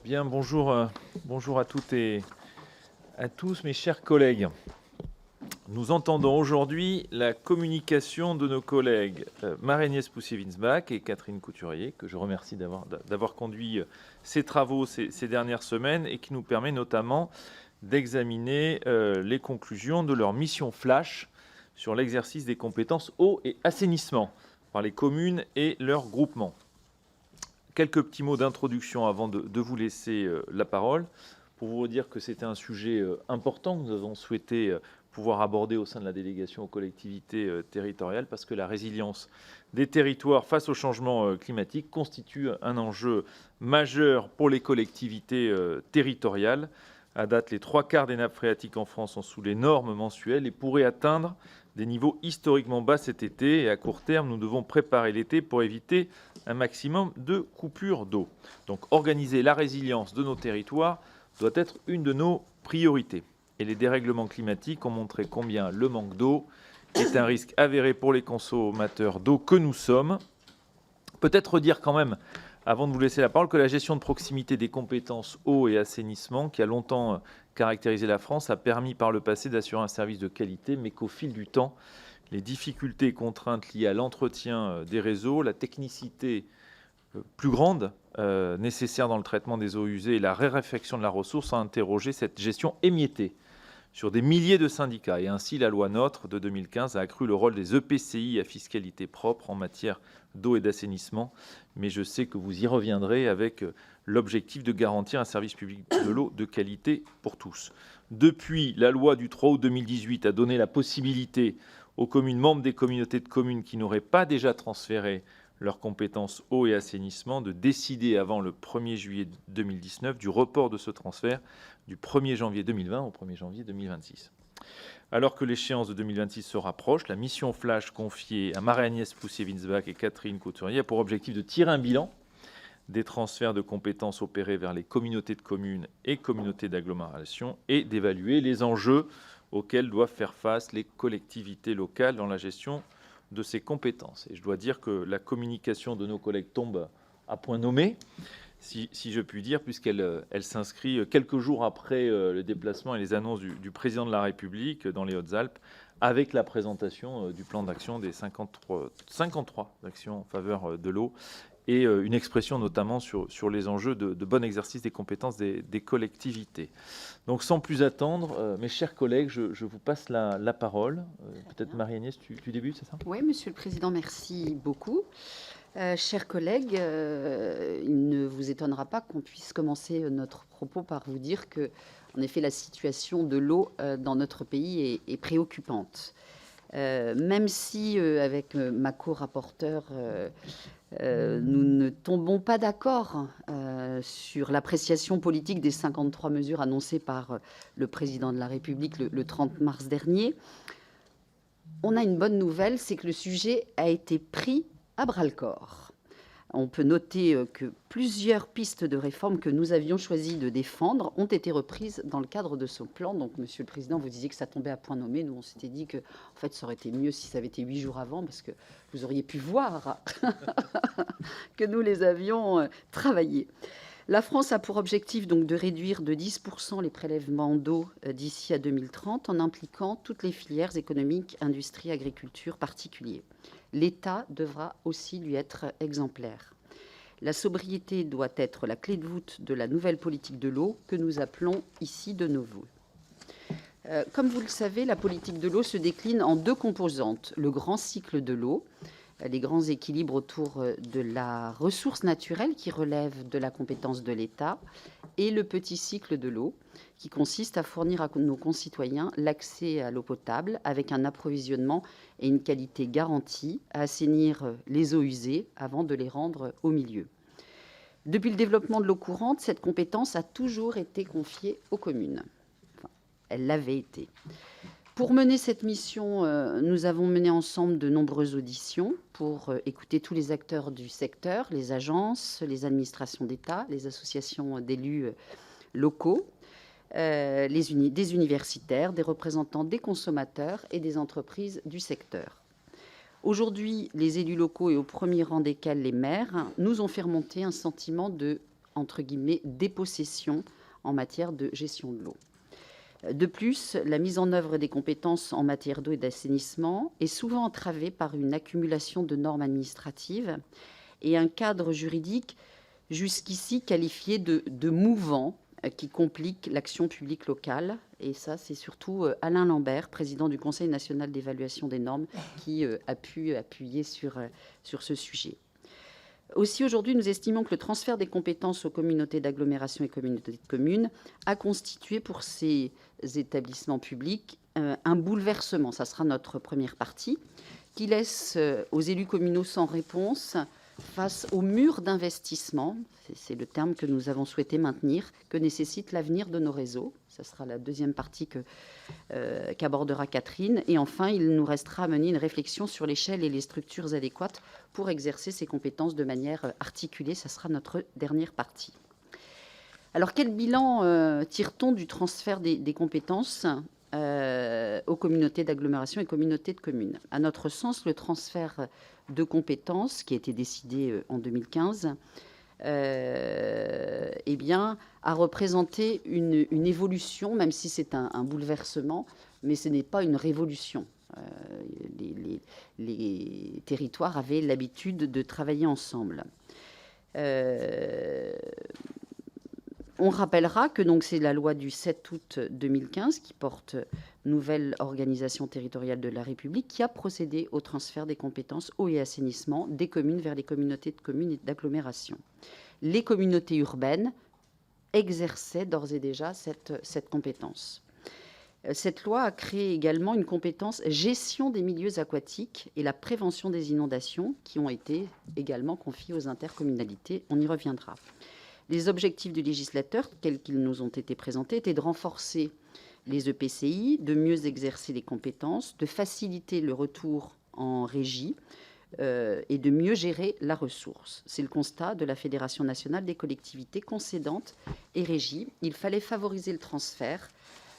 Bien, bonjour, bonjour à toutes et à tous, mes chers collègues. Nous entendons aujourd'hui la communication de nos collègues Marie-Agnès Poussier-Winsbach et Catherine Couturier, que je remercie d'avoir conduit ces travaux ces dernières semaines et qui nous permet notamment d'examiner les conclusions de leur mission flash sur l'exercice des compétences eau et assainissement par les communes et leurs groupements. Quelques petits mots d'introduction avant de vous laisser la parole, pour vous dire que c'était un sujet important que nous avons souhaité pouvoir aborder au sein de la délégation aux collectivités territoriales, parce que la résilience des territoires face au changement climatique constitue un enjeu majeur pour les collectivités territoriales. À date, les 3/4 des nappes phréatiques en France sont sous les normes mensuelles et pourraient atteindre des niveaux historiquement bas cet été. Et à court terme, nous devons préparer l'été pour éviter un maximum de coupures d'eau. Donc organiser la résilience de nos territoires doit être une de nos priorités. Et les dérèglements climatiques ont montré combien le manque d'eau est un risque avéré pour les consommateurs d'eau que nous sommes. Peut-être dire quand même, avant de vous laisser la parole, que la gestion de proximité des compétences eau et assainissement, qui a longtemps caractérisé la France, a permis par le passé d'assurer un service de qualité, mais qu'au fil du temps, les difficultés et contraintes liées à l'entretien des réseaux, la technicité plus grande nécessaire dans le traitement des eaux usées et la raréfaction de la ressource ont interrogé cette gestion émiettée sur des milliers de syndicats. Et ainsi, la loi NOTRe de 2015 a accru le rôle des EPCI à fiscalité propre en matière d'eau et d'assainissement. Mais je sais que vous y reviendrez avec l'objectif de garantir un service public de l'eau de qualité pour tous. Depuis, la loi du 3 août 2018 a donné la possibilité aux communes membres des communautés de communes qui n'auraient pas déjà transféré leurs compétences eau et assainissement de décider avant le 1er juillet 2019 du report de ce transfert du 1er janvier 2020 au 1er janvier 2026. Alors que l'échéance de 2026 se rapproche, la mission flash confiée à Marie-Agnès Poussier-Winsbach et Catherine Couturier a pour objectif de tirer un bilan des transferts de compétences opérés vers les communautés de communes et communautés d'agglomération et d'évaluer les enjeux auxquels doivent faire face les collectivités locales dans la gestion de ces compétences. Et je dois dire que la communication de nos collègues tombe à point nommé, si je puis dire, puisqu'elle s'inscrit quelques jours après le déplacement et les annonces du président de la République dans les Hautes-Alpes, avec la présentation du plan d'action des 53 actions en faveur de l'eau, et une expression notamment sur les enjeux de bon exercice des compétences des collectivités. Donc sans plus attendre, mes chers collègues, je vous passe la parole. Peut-être Marie-Agnès, tu débutes, c'est ça ? Oui, Monsieur le Président, merci beaucoup. Chers collègues, il ne vous étonnera pas qu'on puisse commencer notre propos par vous dire que, en effet, la situation de l'eau dans notre pays est préoccupante. Même si, avec ma co-rapporteure, nous ne tombons pas d'accord sur l'appréciation politique des 53 mesures annoncées par le président de la République le 30 mars dernier, on a une bonne nouvelle, c'est que le sujet a été pris à bras-le-corps. On peut noter que plusieurs pistes de réforme que nous avions choisi de défendre ont été reprises dans le cadre de ce plan. Donc, Monsieur le Président, vous disiez que ça tombait à point nommé. Nous, on s'était dit que, en fait, ça aurait été mieux si ça avait été 8 jours avant, parce que vous auriez pu voir que nous les avions travaillés. La France a pour objectif donc de réduire de 10% les prélèvements d'eau d'ici à 2030 en impliquant toutes les filières économiques, industrie, agriculture, particuliers. L'État devra aussi lui être exemplaire. La sobriété doit être la clé de voûte de la nouvelle politique de l'eau que nous appelons ici de nos vœux. Comme vous le savez, la politique de l'eau se décline en deux composantes. Le grand cycle de l'eau, les grands équilibres autour de la ressource naturelle qui relève de la compétence de l'État, et le petit cycle de l'eau qui consiste à fournir à nos concitoyens l'accès à l'eau potable avec un approvisionnement et une qualité garantie, à assainir les eaux usées avant de les rendre au milieu. Depuis le développement de l'eau courante, cette compétence a toujours été confiée aux communes. Enfin, elle l'avait été. Pour mener cette mission, nous avons mené ensemble de nombreuses auditions pour écouter tous les acteurs du secteur, les agences, les administrations d'État, les associations d'élus locaux, des universitaires, des représentants des consommateurs et des entreprises du secteur. Aujourd'hui, les élus locaux, et au premier rang desquels les maires, nous ont fait remonter un sentiment de entre guillemets, dépossession en matière de gestion de l'eau. De plus, la mise en œuvre des compétences en matière d'eau et d'assainissement est souvent entravée par une accumulation de normes administratives et un cadre juridique jusqu'ici qualifié de mouvant, qui complique l'action publique locale. Et ça, c'est surtout Alain Lambert, président du Conseil national d'évaluation des normes, qui a pu appuyer sur ce sujet. Aussi, aujourd'hui, nous estimons que le transfert des compétences aux communautés d'agglomération et communautés de communes a constitué pour ces établissements publics un bouleversement. Ça sera notre première partie, qui laisse aux élus communaux sans réponse face au mur d'investissement, c'est le terme que nous avons souhaité maintenir, que nécessite l'avenir de nos réseaux. Ce sera la deuxième partie qu'abordera Catherine. Et enfin, il nous restera à mener une réflexion sur l'échelle et les structures adéquates pour exercer ces compétences de manière articulée. Ce sera notre dernière partie. Alors, quel bilan tire-t-on du transfert des compétences aux communautés d'agglomération et communautés de communes? À notre sens, le transfert de compétences, qui a été décidé en 2015, a représenté une évolution, même si c'est un bouleversement, mais ce n'est pas une révolution. Les territoires avaient l'habitude de travailler ensemble. On rappellera que c'est la loi du 7 août 2015 qui porte nouvelle organisation territoriale de la République qui a procédé au transfert des compétences eau et assainissement des communes vers les communautés de communes et d'agglomération. Les communautés urbaines exerçaient d'ores et déjà cette compétence. Cette loi a créé également une compétence gestion des milieux aquatiques et la prévention des inondations qui ont été également confiées aux intercommunalités. On y reviendra. Les objectifs du législateur, tels qu'ils nous ont été présentés, étaient de renforcer les EPCI, de mieux exercer les compétences, de faciliter le retour en régie et de mieux gérer la ressource. C'est le constat de la Fédération nationale des collectivités concédantes et régies. Il fallait favoriser le transfert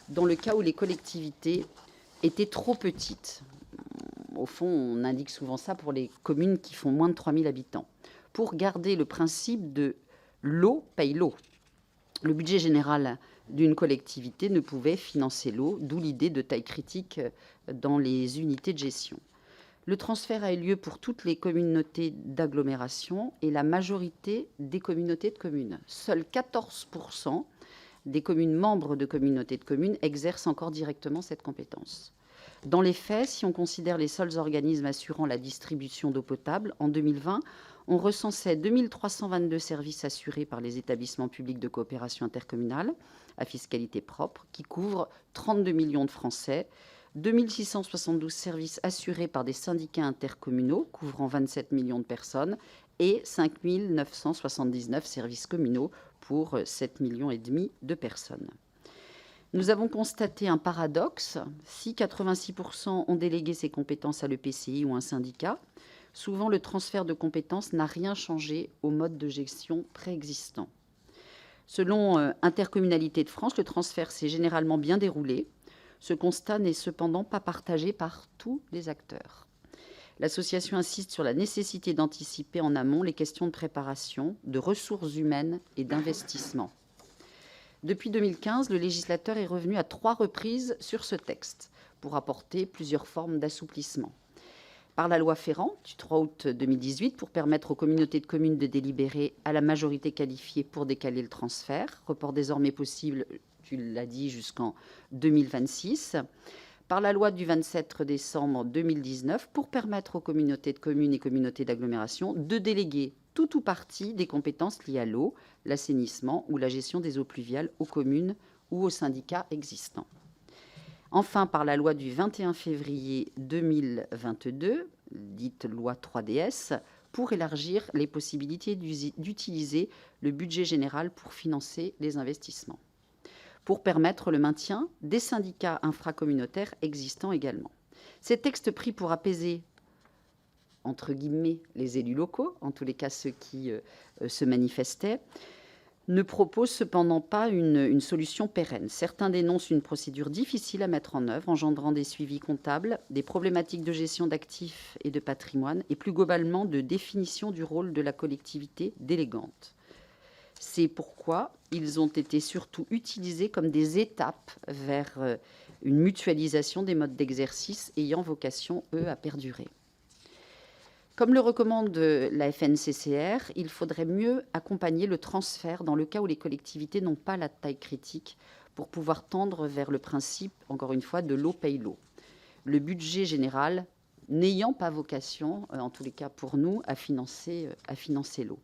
dans le cas où les collectivités étaient trop petites. Au fond, on indique souvent ça pour les communes qui font moins de 3000 habitants, pour garder le principe de l'eau paye l'eau. Le budget général d'une collectivité ne pouvait financer l'eau, d'où l'idée de taille critique dans les unités de gestion. Le transfert a eu lieu pour toutes les communautés d'agglomération et la majorité des communautés de communes. Seuls 14% des communes membres de communautés de communes exercent encore directement cette compétence. Dans les faits, si on considère les seuls organismes assurant la distribution d'eau potable, en 2020, on recensait 2322 services assurés par les établissements publics de coopération intercommunale à fiscalité propre, qui couvrent 32 millions de Français, 2672 services assurés par des syndicats intercommunaux, couvrant 27 millions de personnes, et 5979 services communaux pour 7,5 millions de personnes. Nous avons constaté un paradoxe. Si 86% ont délégué ces compétences à l'EPCI ou un syndicat, souvent le transfert de compétences n'a rien changé au mode de gestion préexistant. Selon Intercommunalité de France, le transfert s'est généralement bien déroulé. Ce constat n'est cependant pas partagé par tous les acteurs. L'association insiste sur la nécessité d'anticiper en amont les questions de préparation, de ressources humaines et d'investissement. Depuis 2015, le législateur est revenu à 3 reprises sur ce texte pour apporter plusieurs formes d'assouplissement. Par la loi Ferrand du 3 août 2018 pour permettre aux communautés de communes de délibérer à la majorité qualifiée pour décaler le transfert, report désormais possible, tu l'as dit, jusqu'en 2026. Par la loi du 27 décembre 2019 pour permettre aux communautés de communes et communautés d'agglomération de déléguer tout ou partie des compétences liées à l'eau, l'assainissement ou la gestion des eaux pluviales aux communes ou aux syndicats existants. Enfin, par la loi du 21 février 2022, dite loi 3DS, pour élargir les possibilités d'utiliser le budget général pour financer les investissements, pour permettre le maintien des syndicats infracommunautaires existants également. Ces textes pris pour apaiser, entre guillemets, les élus locaux, en tous les cas ceux qui se manifestaient, ne proposent cependant pas une solution pérenne. Certains dénoncent une procédure difficile à mettre en œuvre, engendrant des suivis comptables, des problématiques de gestion d'actifs et de patrimoine, et plus globalement de définition du rôle de la collectivité délégante. C'est pourquoi ils ont été surtout utilisés comme des étapes vers une mutualisation des modes d'exercice ayant vocation, eux, à perdurer. Comme le recommande la FNCCR, il faudrait mieux accompagner le transfert dans le cas où les collectivités n'ont pas la taille critique pour pouvoir tendre vers le principe, encore une fois, de l'eau paye l'eau. Le budget général n'ayant pas vocation, en tous les cas pour nous, à financer l'eau.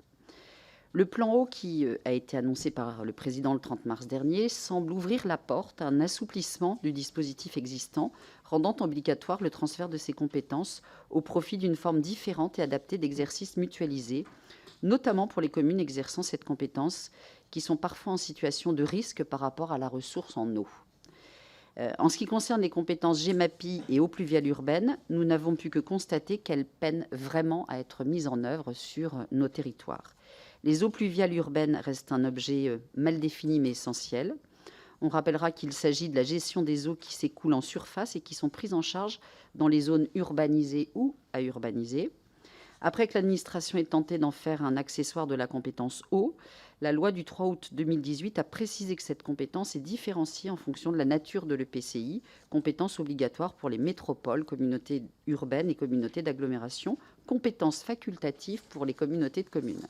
Le plan eau qui a été annoncé par le président le 30 mars dernier semble ouvrir la porte à un assouplissement du dispositif existant, rendant obligatoire le transfert de ces compétences au profit d'une forme différente et adaptée d'exercice mutualisé, notamment pour les communes exerçant cette compétence qui sont parfois en situation de risque par rapport à la ressource en eau. En ce qui concerne les compétences GEMAPI et eaux pluviales urbaines, nous n'avons pu que constater qu'elles peinent vraiment à être mises en œuvre sur nos territoires. Les eaux pluviales urbaines restent un objet mal défini mais essentiel. On rappellera qu'il s'agit de la gestion des eaux qui s'écoulent en surface et qui sont prises en charge dans les zones urbanisées ou à urbaniser. Après que l'administration ait tenté d'en faire un accessoire de la compétence eau, la loi du 3 août 2018 a précisé que cette compétence est différenciée en fonction de la nature de l'EPCI, compétence obligatoire pour les métropoles, communautés urbaines et communautés d'agglomération, compétence facultative pour les communautés de communes.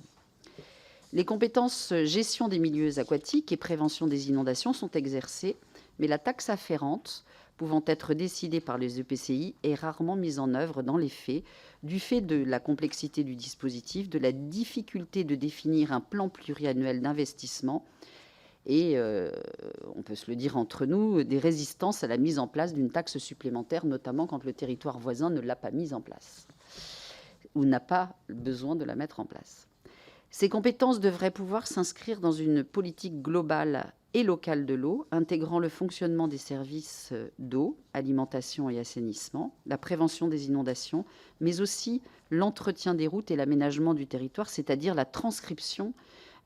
Les compétences gestion des milieux aquatiques et prévention des inondations sont exercées, mais la taxe afférente, pouvant être décidée par les EPCI, est rarement mise en œuvre dans les faits, du fait de la complexité du dispositif, de la difficulté de définir un plan pluriannuel d'investissement et, on peut se le dire entre nous, des résistances à la mise en place d'une taxe supplémentaire, notamment quand le territoire voisin ne l'a pas mise en place ou n'a pas besoin de la mettre en place. Ces compétences devraient pouvoir s'inscrire dans une politique globale et locale de l'eau, intégrant le fonctionnement des services d'eau, alimentation et assainissement, la prévention des inondations, mais aussi l'entretien des routes et l'aménagement du territoire, c'est-à-dire la transcription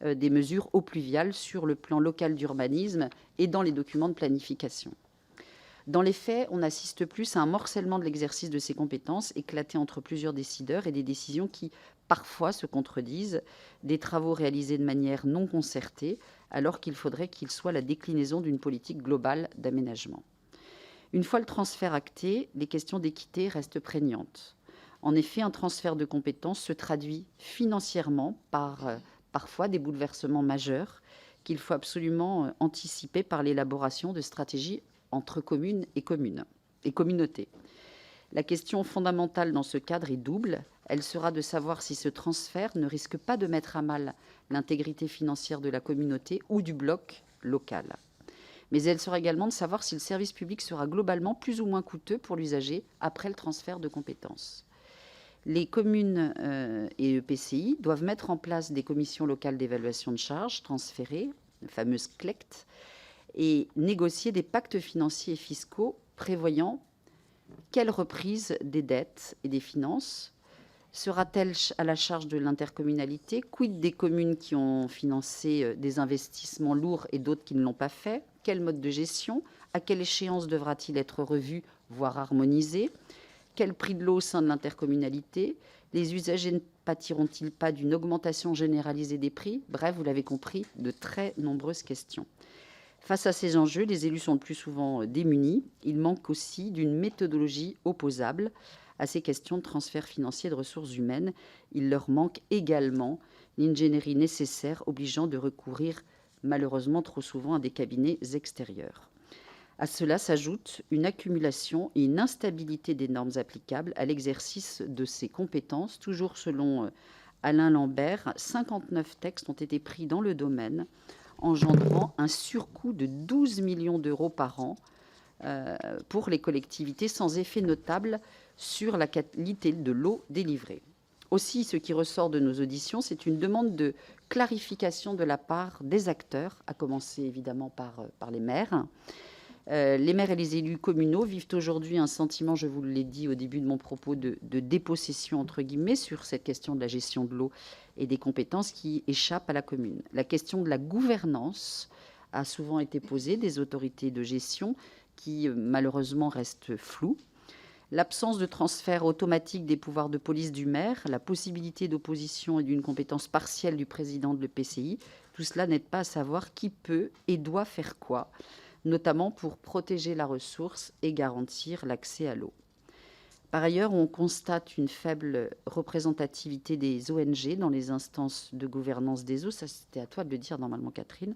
des mesures eaux pluviales sur le plan local d'urbanisme et dans les documents de planification. Dans les faits, on assiste plus à un morcellement de l'exercice de ces compétences éclaté entre plusieurs décideurs et des décisions qui, parfois, se contredisent, des travaux réalisés de manière non concertée, alors qu'il faudrait qu'ils soient la déclinaison d'une politique globale d'aménagement. Une fois le transfert acté, les questions d'équité restent prégnantes. En effet, un transfert de compétences se traduit financièrement par parfois des bouleversements majeurs qu'il faut absolument anticiper par l'élaboration de stratégies entre communes et communautés. La question fondamentale dans ce cadre est double. Elle sera de savoir si ce transfert ne risque pas de mettre à mal l'intégrité financière de la communauté ou du bloc local. Mais elle sera également de savoir si le service public sera globalement plus ou moins coûteux pour l'usager après le transfert de compétences. Les communes et EPCI doivent mettre en place des commissions locales d'évaluation de charges transférées, les fameuses CLECT, et négocier des pactes financiers et fiscaux prévoyant quelle reprise des dettes et des finances sera-t-elle à la charge de l'intercommunalité, quid des communes qui ont financé des investissements lourds et d'autres qui ne l'ont pas fait, quel mode de gestion, à quelle échéance devra-t-il être revu, voire harmonisé, quel prix de l'eau au sein de l'intercommunalité, les usagers ne pâtiront-ils pas d'une augmentation généralisée des prix? Bref, vous l'avez compris, de très nombreuses questions. Face à ces enjeux, les élus sont le plus souvent démunis. Il manque aussi d'une méthodologie opposable à ces questions de transfert financier de ressources humaines. Il leur manque également l'ingénierie nécessaire, obligeant de recourir malheureusement trop souvent à des cabinets extérieurs. À cela s'ajoute une accumulation et une instabilité des normes applicables à l'exercice de ces compétences. Toujours selon Alain Lambert, 59 textes ont été pris dans le domaine, engendrant un surcoût de 12 millions d'euros par an pour les collectivités, sans effet notable sur la qualité de l'eau délivrée. Aussi, ce qui ressort de nos auditions, c'est une demande de clarification de la part des acteurs, à commencer évidemment par les maires. Les maires et les élus communaux vivent aujourd'hui un sentiment, je vous l'ai dit au début de mon propos, de dépossession, entre guillemets, sur cette question de la gestion de l'eau et des compétences qui échappent à la commune. La question de la gouvernance a souvent été posée des autorités de gestion qui, malheureusement, restent floues. L'absence de transfert automatique des pouvoirs de police du maire, la possibilité d'opposition et d'une compétence partielle du président de l'EPCI, tout cela n'aide pas à savoir qui peut et doit faire quoi, notamment pour protéger la ressource et garantir l'accès à l'eau. Par ailleurs, on constate une faible représentativité des ONG dans les instances de gouvernance des eaux. Ça, c'était à toi de le dire normalement, Catherine.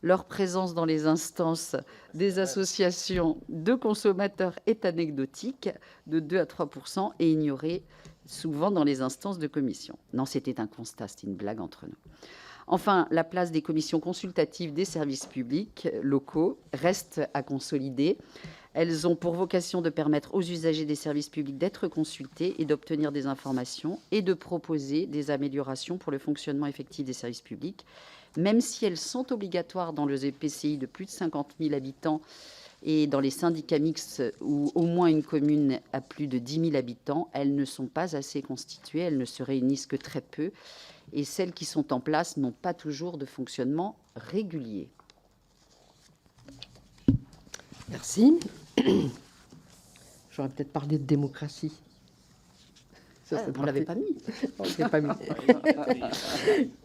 Leur présence dans les instances des associations de consommateurs est anecdotique, de 2 à 3%, et ignorée souvent dans les instances de commission. Non, c'était un constat, c'était une blague entre nous. Enfin, la place des commissions consultatives des services publics locaux reste à consolider. Elles ont pour vocation de permettre aux usagers des services publics d'être consultés et d'obtenir des informations et de proposer des améliorations pour le fonctionnement effectif des services publics. Même si elles sont obligatoires dans les EPCI de plus de 50 000 habitants et dans les syndicats mixtes où au moins une commune a plus de 10 000 habitants, elles ne sont pas assez constituées, elles ne se réunissent que très peu, et celles qui sont en place n'ont pas toujours de fonctionnement régulier. Merci. J'aurais peut-être parlé de démocratie. On ne l'avait pas mis. On l'avait pas mis.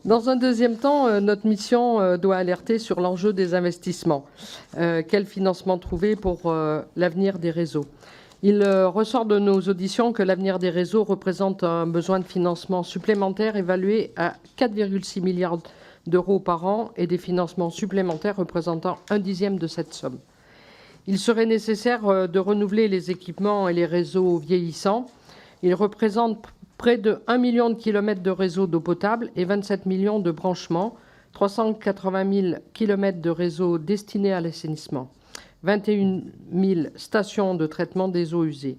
Dans un deuxième temps, notre mission doit alerter sur l'enjeu des investissements. Quel financement trouver pour l'avenir des réseaux ? Il ressort de nos auditions que l'avenir des réseaux représente un besoin de financement supplémentaire évalué à 4,6 milliards d'euros par an et des financements supplémentaires représentant un dixième de cette somme. Il serait nécessaire de renouveler les équipements et les réseaux vieillissants. Ils représentent près de 1 million de kilomètres de réseaux d'eau potable et 27 millions de branchements, 380 000 kilomètres de réseaux destinés à l'assainissement, 21 000 stations de traitement des eaux usées.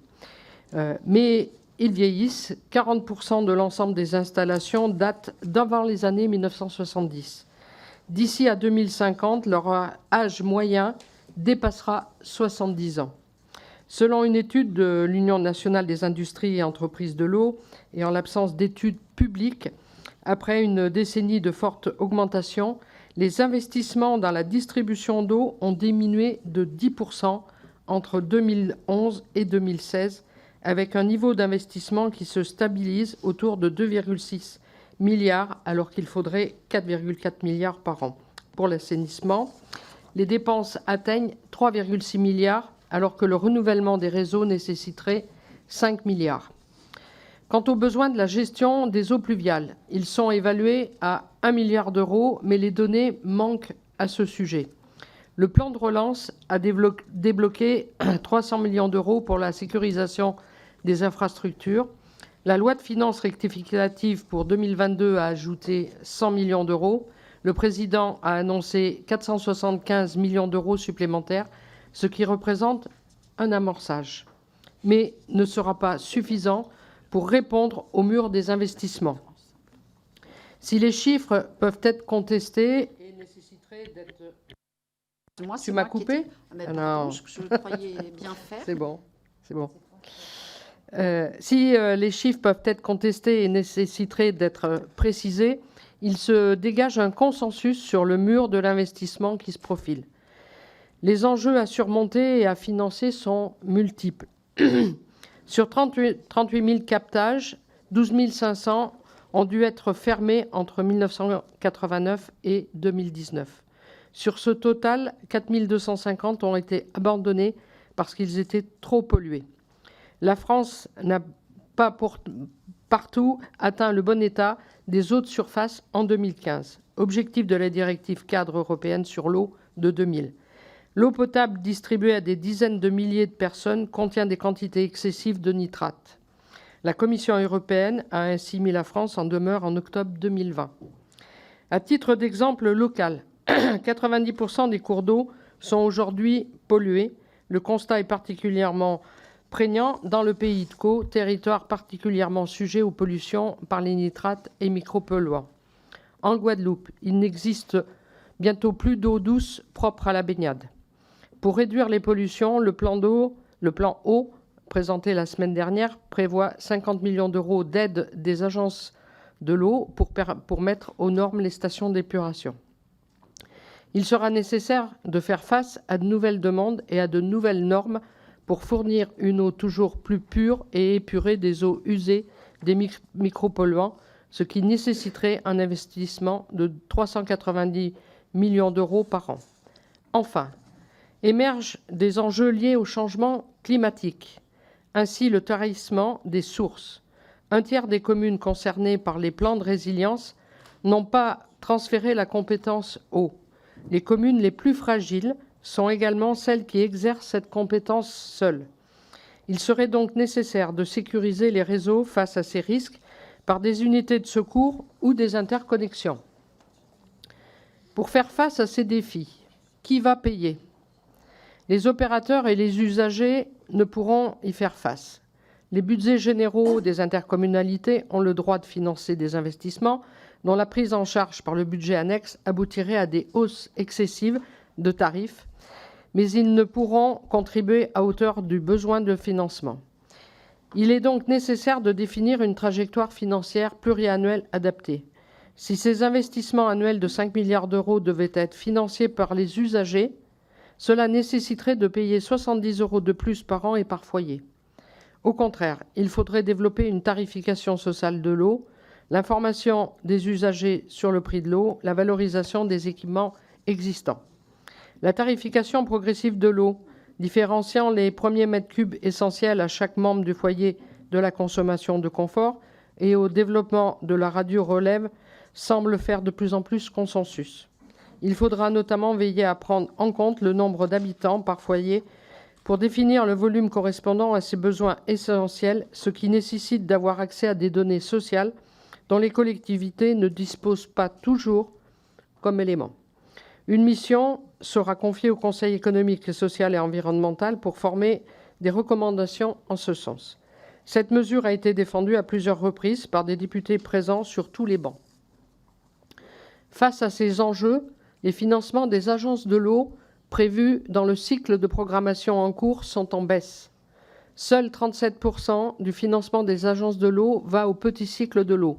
Mais ils vieillissent. 40% de l'ensemble des installations datent d'avant les années 1970. D'ici à 2050, leur âge moyen dépassera 70 ans. Selon une étude de l'Union nationale des industries et entreprises de l'eau, et en l'absence d'études publiques, après une décennie de forte augmentation, les investissements dans la distribution d'eau ont diminué de 10% entre 2011 et 2016, avec un niveau d'investissement qui se stabilise autour de 2,6 milliards, alors qu'il faudrait 4,4 milliards par an. Pour l'assainissement, les dépenses atteignent 3,6 milliards, alors que le renouvellement des réseaux nécessiterait 5 milliards. Quant aux besoins de la gestion des eaux pluviales, ils sont évalués à 1 milliard d'euros, mais les données manquent à ce sujet. Le plan de relance a débloqué 300 millions d'euros pour la sécurisation des infrastructures. La loi de finances rectificative pour 2022 a ajouté 100 millions d'euros. Le président a annoncé 475 millions d'euros supplémentaires, ce qui représente un amorçage, mais ne sera pas suffisant pour répondre au mur des investissements. Si les chiffres peuvent être contestés et nécessiteraient d'être... Tu m'as coupé ? Non, je croyais bien faire. C'est bon, c'est bon. Si les chiffres peuvent être contestés et nécessiteraient d'être précisés, il se dégage un consensus sur le mur de l'investissement qui se profile. Les enjeux à surmonter et à financer sont multiples. Sur 38 000 captages, 12 500 ont dû être fermés entre 1989 et 2019. Sur ce total, 4 250 ont été abandonnés parce qu'ils étaient trop pollués. La France n'a pas partout atteint le bon état des eaux de surface en 2015, objectif de la directive cadre européenne sur l'eau de 2000. L'eau potable distribuée à des dizaines de milliers de personnes contient des quantités excessives de nitrates. La Commission européenne a ainsi mis la France en demeure en octobre 2020. À titre d'exemple local, 90% des cours d'eau sont aujourd'hui pollués. Le constat est particulièrement prégnant dans le pays de Caux, territoire particulièrement sujet aux pollutions par les nitrates et micropolluants. En Guadeloupe, il n'existe bientôt plus d'eau douce propre à la baignade. Pour réduire les pollutions, le plan eau, présenté la semaine dernière, prévoit 50 millions d'euros d'aide des agences de l'eau pour mettre aux normes les stations d'épuration. Il sera nécessaire de faire face à de nouvelles demandes et à de nouvelles normes pour fournir une eau toujours plus pure et épurée des eaux usées des micropolluants, ce qui nécessiterait un investissement de 390 millions d'euros par an. Enfin, émergent des enjeux liés au changement climatique, ainsi le tarissement des sources. Un tiers des communes concernées par les plans de résilience n'ont pas transféré la compétence eau. Les communes les plus fragiles sont également celles qui exercent cette compétence seules. Il serait donc nécessaire de sécuriser les réseaux face à ces risques par des unités de secours ou des interconnexions. Pour faire face à ces défis, qui va payer ? Les opérateurs et les usagers ne pourront y faire face. Les budgets généraux des intercommunalités ont le droit de financer des investissements dont la prise en charge par le budget annexe aboutirait à des hausses excessives de tarifs, mais ils ne pourront contribuer à hauteur du besoin de financement. Il est donc nécessaire de définir une trajectoire financière pluriannuelle adaptée. Si ces investissements annuels de 5 milliards d'euros devaient être financés par les usagers, cela nécessiterait de payer 70 € de plus par an et par foyer. Au contraire, il faudrait développer une tarification sociale de l'eau, l'information des usagers sur le prix de l'eau, la valorisation des équipements existants. La tarification progressive de l'eau, différenciant les premiers mètres cubes essentiels à chaque membre du foyer de la consommation de confort et au développement de la radio-relève, semble faire de plus en plus consensus. Il faudra notamment veiller à prendre en compte le nombre d'habitants par foyer pour définir le volume correspondant à ces besoins essentiels, ce qui nécessite d'avoir accès à des données sociales dont les collectivités ne disposent pas toujours comme élément. Une mission sera confiée au Conseil économique, social et environnemental pour former des recommandations en ce sens. Cette mesure a été défendue à plusieurs reprises par des députés présents sur tous les bancs. Face à ces enjeux, les financements des agences de l'eau prévus dans le cycle de programmation en cours sont en baisse. Seuls 37% du financement des agences de l'eau va au petit cycle de l'eau,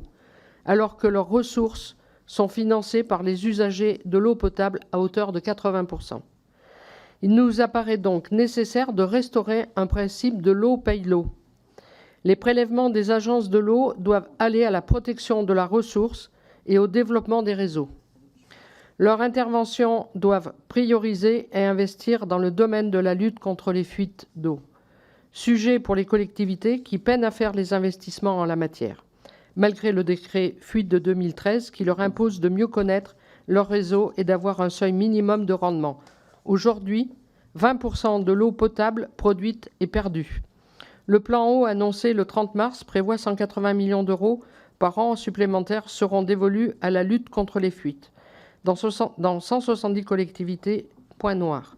alors que leurs ressources sont financées par les usagers de l'eau potable à hauteur de 80%. Il nous apparaît donc nécessaire de restaurer un principe de l'eau paye l'eau. Les prélèvements des agences de l'eau doivent aller à la protection de la ressource et au développement des réseaux. Leurs interventions doivent prioriser et investir dans le domaine de la lutte contre les fuites d'eau. Sujet pour les collectivités qui peinent à faire les investissements en la matière, malgré le décret fuite de 2013 qui leur impose de mieux connaître leur réseau et d'avoir un seuil minimum de rendement. Aujourd'hui, 20% de l'eau potable produite est perdue. Le plan eau annoncé le 30 mars prévoit 180 millions d'euros par an supplémentaires seront dévolus à la lutte contre les fuites dans 170 collectivités, point noir,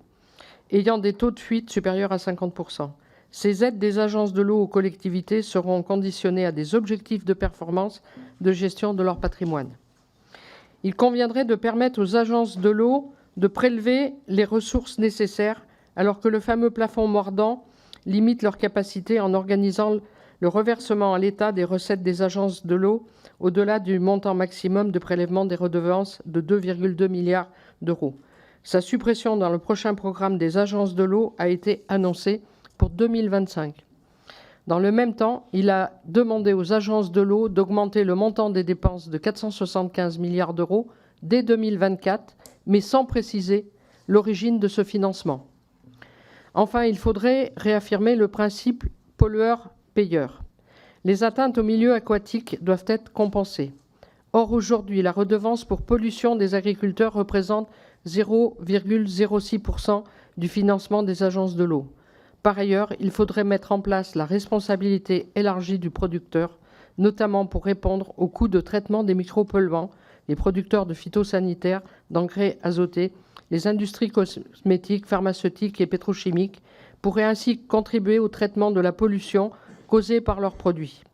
ayant des taux de fuite supérieurs à 50%. Ces aides des agences de l'eau aux collectivités seront conditionnées à des objectifs de performance de gestion de leur patrimoine. Il conviendrait de permettre aux agences de l'eau de prélever les ressources nécessaires alors que le fameux plafond mordant limite leur capacité en organisant le reversement à l'État des recettes des agences de l'eau au-delà du montant maximum de prélèvement des redevances de 2,2 milliards d'euros. Sa suppression dans le prochain programme des agences de l'eau a été annoncée pour 2025. Dans le même temps, il a demandé aux agences de l'eau d'augmenter le montant des dépenses de 475 milliards d'euros dès 2024, mais sans préciser l'origine de ce financement. Enfin, il faudrait réaffirmer le principe pollueur-payeur. Les atteintes au milieu aquatique doivent être compensées. Or, aujourd'hui, la redevance pour pollution des agriculteurs représente 0,06% du financement des agences de l'eau. Par ailleurs, il faudrait mettre en place la responsabilité élargie du producteur, notamment pour répondre aux coûts de traitement des micropolluants, les producteurs de phytosanitaires, d'engrais azotés, les industries cosmétiques, pharmaceutiques et pétrochimiques pourraient ainsi contribuer au traitement de la pollution causée par leurs produits.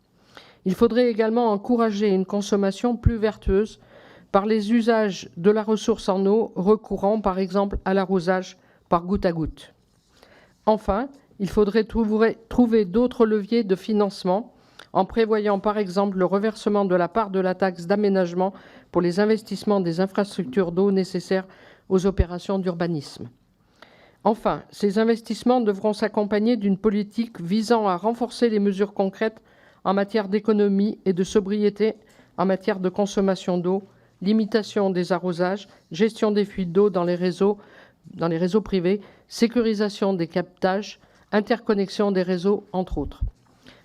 Il faudrait également encourager une consommation plus vertueuse par les usages de la ressource en eau, recourant par exemple à l'arrosage par goutte à goutte. Enfin, il faudrait trouver d'autres leviers de financement en prévoyant par exemple le reversement de la part de la taxe d'aménagement pour les investissements des infrastructures d'eau nécessaires aux opérations d'urbanisme. Enfin, ces investissements devront s'accompagner d'une politique visant à renforcer les mesures concrètes en matière d'économie et de sobriété, en matière de consommation d'eau, limitation des arrosages, gestion des fuites d'eau dans les réseaux privés, sécurisation des captages, interconnexion des réseaux, entre autres.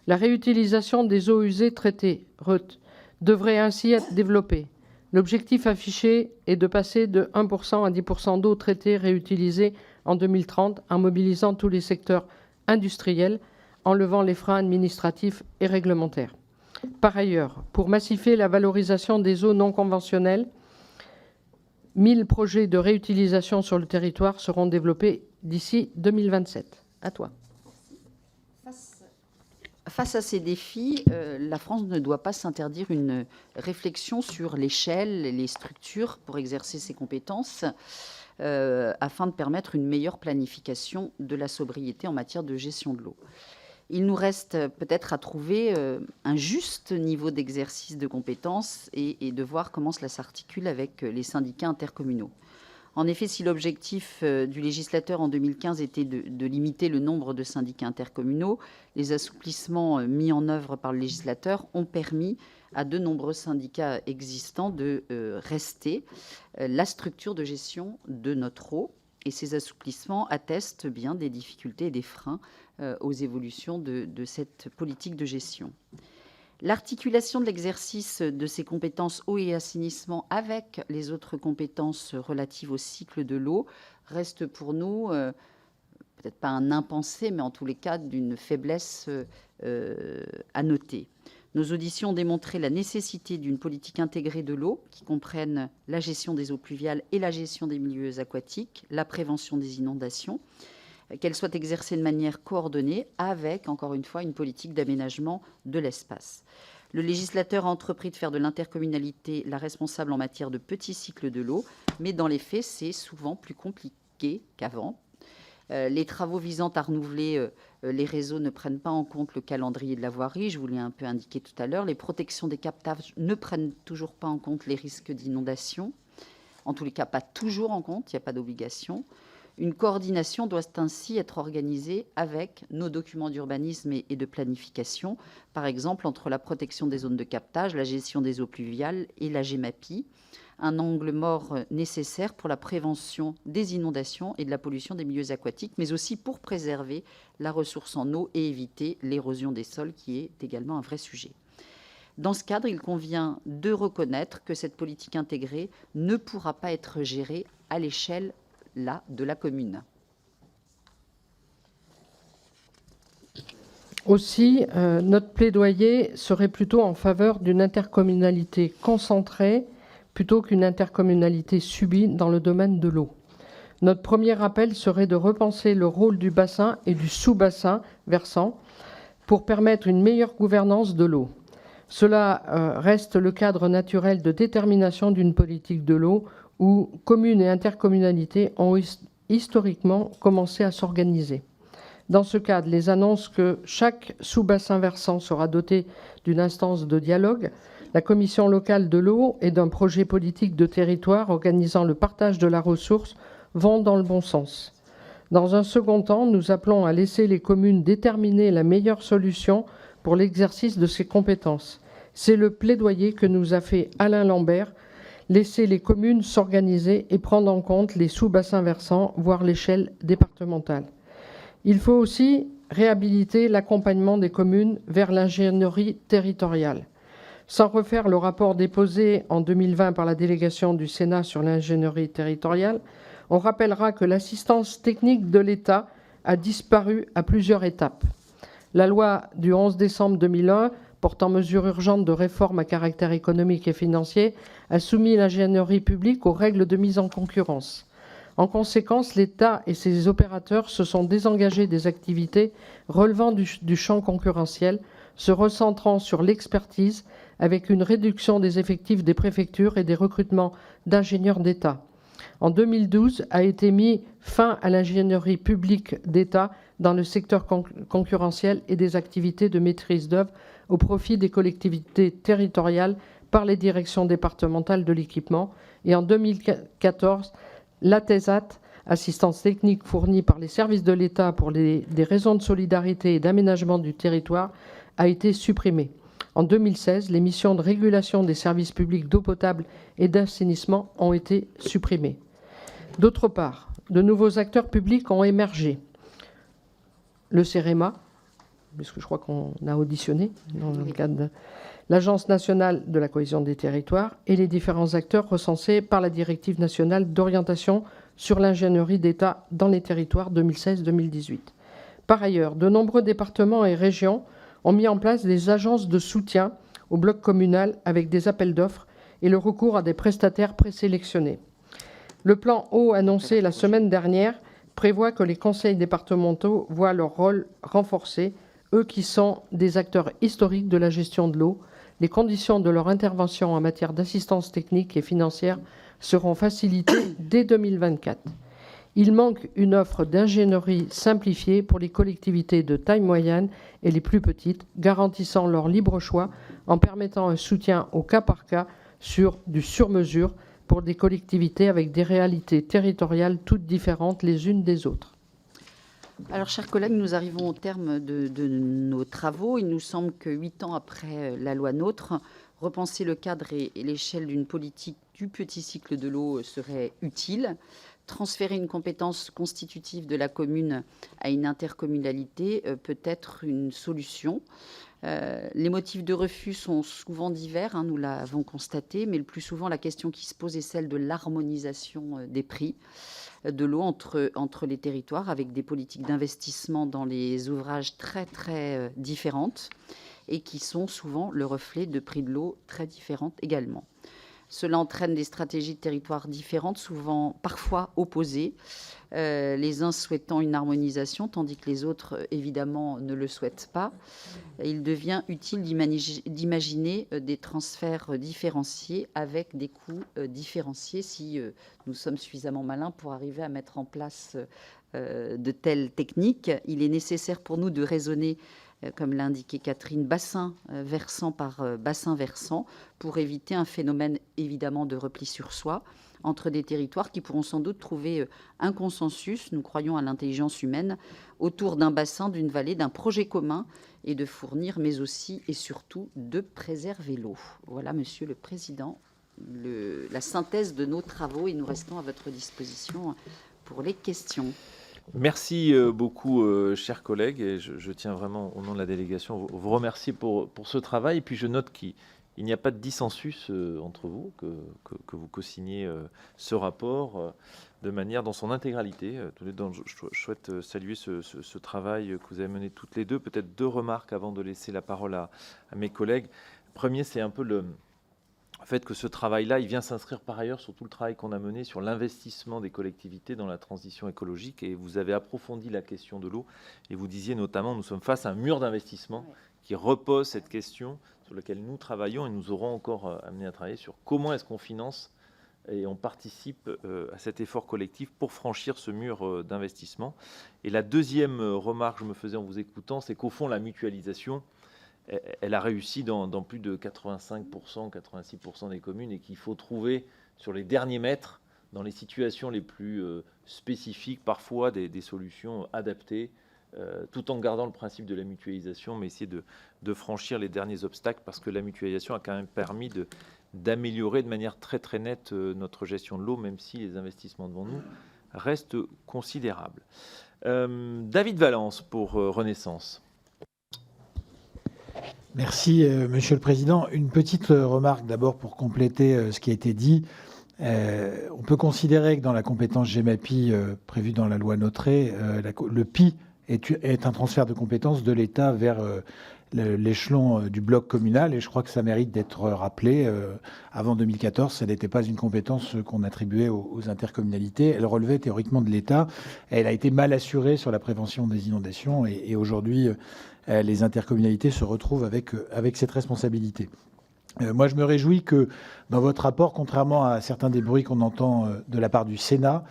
La réutilisation des eaux usées traitées, REUT, devrait ainsi être développée. L'objectif affiché est de passer de 1% à 10% d'eau traitée réutilisée en 2030 en mobilisant tous les secteurs industriels, en levant les freins administratifs et réglementaires. Par ailleurs, pour massifier la valorisation des eaux non conventionnelles, 1000 projets de réutilisation sur le territoire seront développés d'ici 2027. À toi. Face à ces défis, la France ne doit pas s'interdire une réflexion sur l'échelle et les structures pour exercer ses compétences afin de permettre une meilleure planification de la sobriété en matière de gestion de l'eau. Il nous reste peut-être à trouver un juste niveau d'exercice de compétences et de voir comment cela s'articule avec les syndicats intercommunaux. En effet, si l'objectif du législateur en 2015 était de limiter le nombre de syndicats intercommunaux, les assouplissements mis en œuvre par le législateur ont permis à de nombreux syndicats existants de rester la structure de gestion de notre eau. Et ces assouplissements attestent bien des difficultés et des freins aux évolutions de cette politique de gestion. L'articulation de l'exercice de ces compétences eau et assainissement avec les autres compétences relatives au cycle de l'eau reste pour nous, peut-être pas un impensé, mais en tous les cas d'une faiblesse à noter. Nos auditions ont démontré la nécessité d'une politique intégrée de l'eau qui comprenne la gestion des eaux pluviales et la gestion des milieux aquatiques, la prévention des inondations, qu'elle soit exercée de manière coordonnée avec, encore une fois, une politique d'aménagement de l'espace. Le législateur a entrepris de faire de l'intercommunalité la responsable en matière de petits cycles de l'eau, mais dans les faits, c'est souvent plus compliqué qu'avant. Les travaux visant à renouveler les réseaux ne prennent pas en compte le calendrier de la voirie, je vous l'ai un peu indiqué tout à l'heure. Les protections des captages ne prennent toujours pas en compte les risques d'inondation. En tous les cas, pas toujours en compte, il n'y a pas d'obligation. Une coordination doit ainsi être organisée avec nos documents d'urbanisme et de planification, par exemple entre la protection des zones de captage, la gestion des eaux pluviales et la GEMAPI, un angle mort nécessaire pour la prévention des inondations et de la pollution des milieux aquatiques, mais aussi pour préserver la ressource en eau et éviter l'érosion des sols, qui est également un vrai sujet. Dans ce cadre, il convient de reconnaître que cette politique intégrée ne pourra pas être gérée à l'échelle de la commune. Aussi, notre plaidoyer serait plutôt en faveur d'une intercommunalité concentrée plutôt qu'une intercommunalité subie dans le domaine de l'eau. Notre premier appel serait de repenser le rôle du bassin et du sous-bassin versant pour permettre une meilleure gouvernance de l'eau. Cela reste le cadre naturel de détermination d'une politique de l'eau où communes et intercommunalités ont historiquement commencé à s'organiser. Dans ce cadre, les annonces que chaque sous-bassin versant sera doté d'une instance de dialogue, la commission locale de l'eau et d'un projet politique de territoire organisant le partage de la ressource vont dans le bon sens. Dans un second temps, nous appelons à laisser les communes déterminer la meilleure solution pour l'exercice de ces compétences. C'est le plaidoyer que nous a fait Alain Lambert, laisser les communes s'organiser et prendre en compte les sous-bassins versants, voire l'échelle départementale. Il faut aussi réhabiliter l'accompagnement des communes vers l'ingénierie territoriale. Sans refaire le rapport déposé en 2020 par la délégation du Sénat sur l'ingénierie territoriale, on rappellera que l'assistance technique de l'État a disparu à plusieurs étapes. La loi du 11 décembre 2001 portant mesures urgentes de réforme à caractère économique et financier a soumis l'ingénierie publique aux règles de mise en concurrence. En conséquence, l'État et ses opérateurs se sont désengagés des activités relevant du champ concurrentiel, se recentrant sur l'expertise avec une réduction des effectifs des préfectures et des recrutements d'ingénieurs d'État. En 2012 a été mis fin à l'ingénierie publique d'État dans le secteur concurrentiel et des activités de maîtrise d'œuvre au profit des collectivités territoriales par les directions départementales de l'équipement. Et en 2014, l'ATESAT assistance technique fournie par les services de l'État pour des raisons de solidarité et d'aménagement du territoire a été supprimée. En 2016, les missions de régulation des services publics d'eau potable et d'assainissement ont été supprimées. D'autre part, de nouveaux acteurs publics ont émergé. Le CEREMA, puisque je crois qu'on a auditionné dans le cadre de l'Agence nationale de la cohésion des territoires et les différents acteurs recensés par la Directive nationale d'orientation sur l'ingénierie d'État dans les territoires 2016-2018. Par ailleurs, de nombreux départements et régions ont mis en place des agences de soutien au bloc communal avec des appels d'offres et le recours à des prestataires présélectionnés. Le plan eau annoncé la semaine dernière prévoit que les conseils départementaux voient leur rôle renforcé, eux qui sont des acteurs historiques de la gestion de l'eau. Les conditions de leur intervention en matière d'assistance technique et financière seront facilitées dès 2024. Il manque une offre d'ingénierie simplifiée pour les collectivités de taille moyenne et les plus petites, garantissant leur libre choix en permettant un soutien au cas par cas sur du sur-mesure pour des collectivités avec des réalités territoriales toutes différentes les unes des autres. Alors, chers collègues, nous arrivons au terme de nos travaux. Il nous semble que 8 ans après la loi NOTRe, repenser le cadre et l'échelle d'une politique du petit cycle de l'eau serait utile. Transférer une compétence constitutive de la commune à une intercommunalité peut être une solution. Les motifs de refus sont souvent divers, nous l'avons constaté, mais le plus souvent, la question qui se pose est celle de l'harmonisation des prix de l'eau entre les territoires, avec des politiques d'investissement dans les ouvrages très, très différentes et qui sont souvent le reflet de prix de l'eau très différentes également. Cela entraîne des stratégies de territoire différentes, souvent parfois opposées, les uns souhaitant une harmonisation, tandis que les autres, évidemment, ne le souhaitent pas. Il devient utile d'imaginer des transferts différenciés avec des coûts différenciés si nous sommes suffisamment malins pour arriver à mettre en place de telles techniques. Il est nécessaire pour nous de raisonner, comme l'a indiqué Catherine, bassin versant par bassin versant, pour éviter un phénomène évidemment de repli sur soi entre des territoires qui pourront sans doute trouver un consensus, nous croyons à l'intelligence humaine, autour d'un bassin, d'une vallée, d'un projet commun, et de fournir, mais aussi et surtout de préserver l'eau. Voilà, Monsieur le Président, la synthèse de nos travaux, et nous restons à votre disposition pour les questions. Merci beaucoup, chers collègues, et je tiens vraiment, au nom de la délégation, vous remercier pour ce travail. Et puis je note qu'il n'y a pas de dissensus entre vous, que vous co-signez ce rapport de manière dans son intégralité. Je souhaite saluer ce travail que vous avez mené toutes les deux. Peut-être 2 remarques avant de laisser la parole à mes collègues. Premier, c'est un peu le fait que ce travail-là, il vient s'inscrire par ailleurs sur tout le travail qu'on a mené sur l'investissement des collectivités dans la transition écologique. Et vous avez approfondi la question de l'eau. Et vous disiez notamment, nous sommes face à un mur d'investissement qui repose cette question sur laquelle nous travaillons, et nous aurons encore amené à travailler sur comment est-ce qu'on finance et on participe à cet effort collectif pour franchir ce mur d'investissement. Et la deuxième remarque que je me faisais en vous écoutant, c'est qu'au fond, la mutualisation, elle a réussi dans plus de 85%, 86% des communes, et qu'il faut trouver sur les derniers mètres, dans les situations les plus spécifiques, parfois des solutions adaptées, tout en gardant le principe de la mutualisation, mais essayer de franchir les derniers obstacles, parce que la mutualisation a quand même permis d'améliorer de manière très très nette notre gestion de l'eau, même si les investissements devant nous restent considérables. David Valence pour Renaissance. Merci, Monsieur le Président. Une petite remarque d'abord pour compléter ce qui a été dit. On peut considérer que dans la compétence GEMAPI prévue dans la loi NOTRe, le PI est un transfert de compétences de l'État vers l'échelon du bloc communal, et je crois que ça mérite d'être rappelé. Avant 2014, ça n'était pas une compétence qu'on attribuait aux intercommunalités. Elle relevait théoriquement de l'État. Elle a été mal assurée sur la prévention des inondations, et aujourd'hui, les intercommunalités se retrouvent avec cette responsabilité. Moi, je me réjouis que dans votre rapport, contrairement à certains des bruits qu'on entend de la part du Sénat,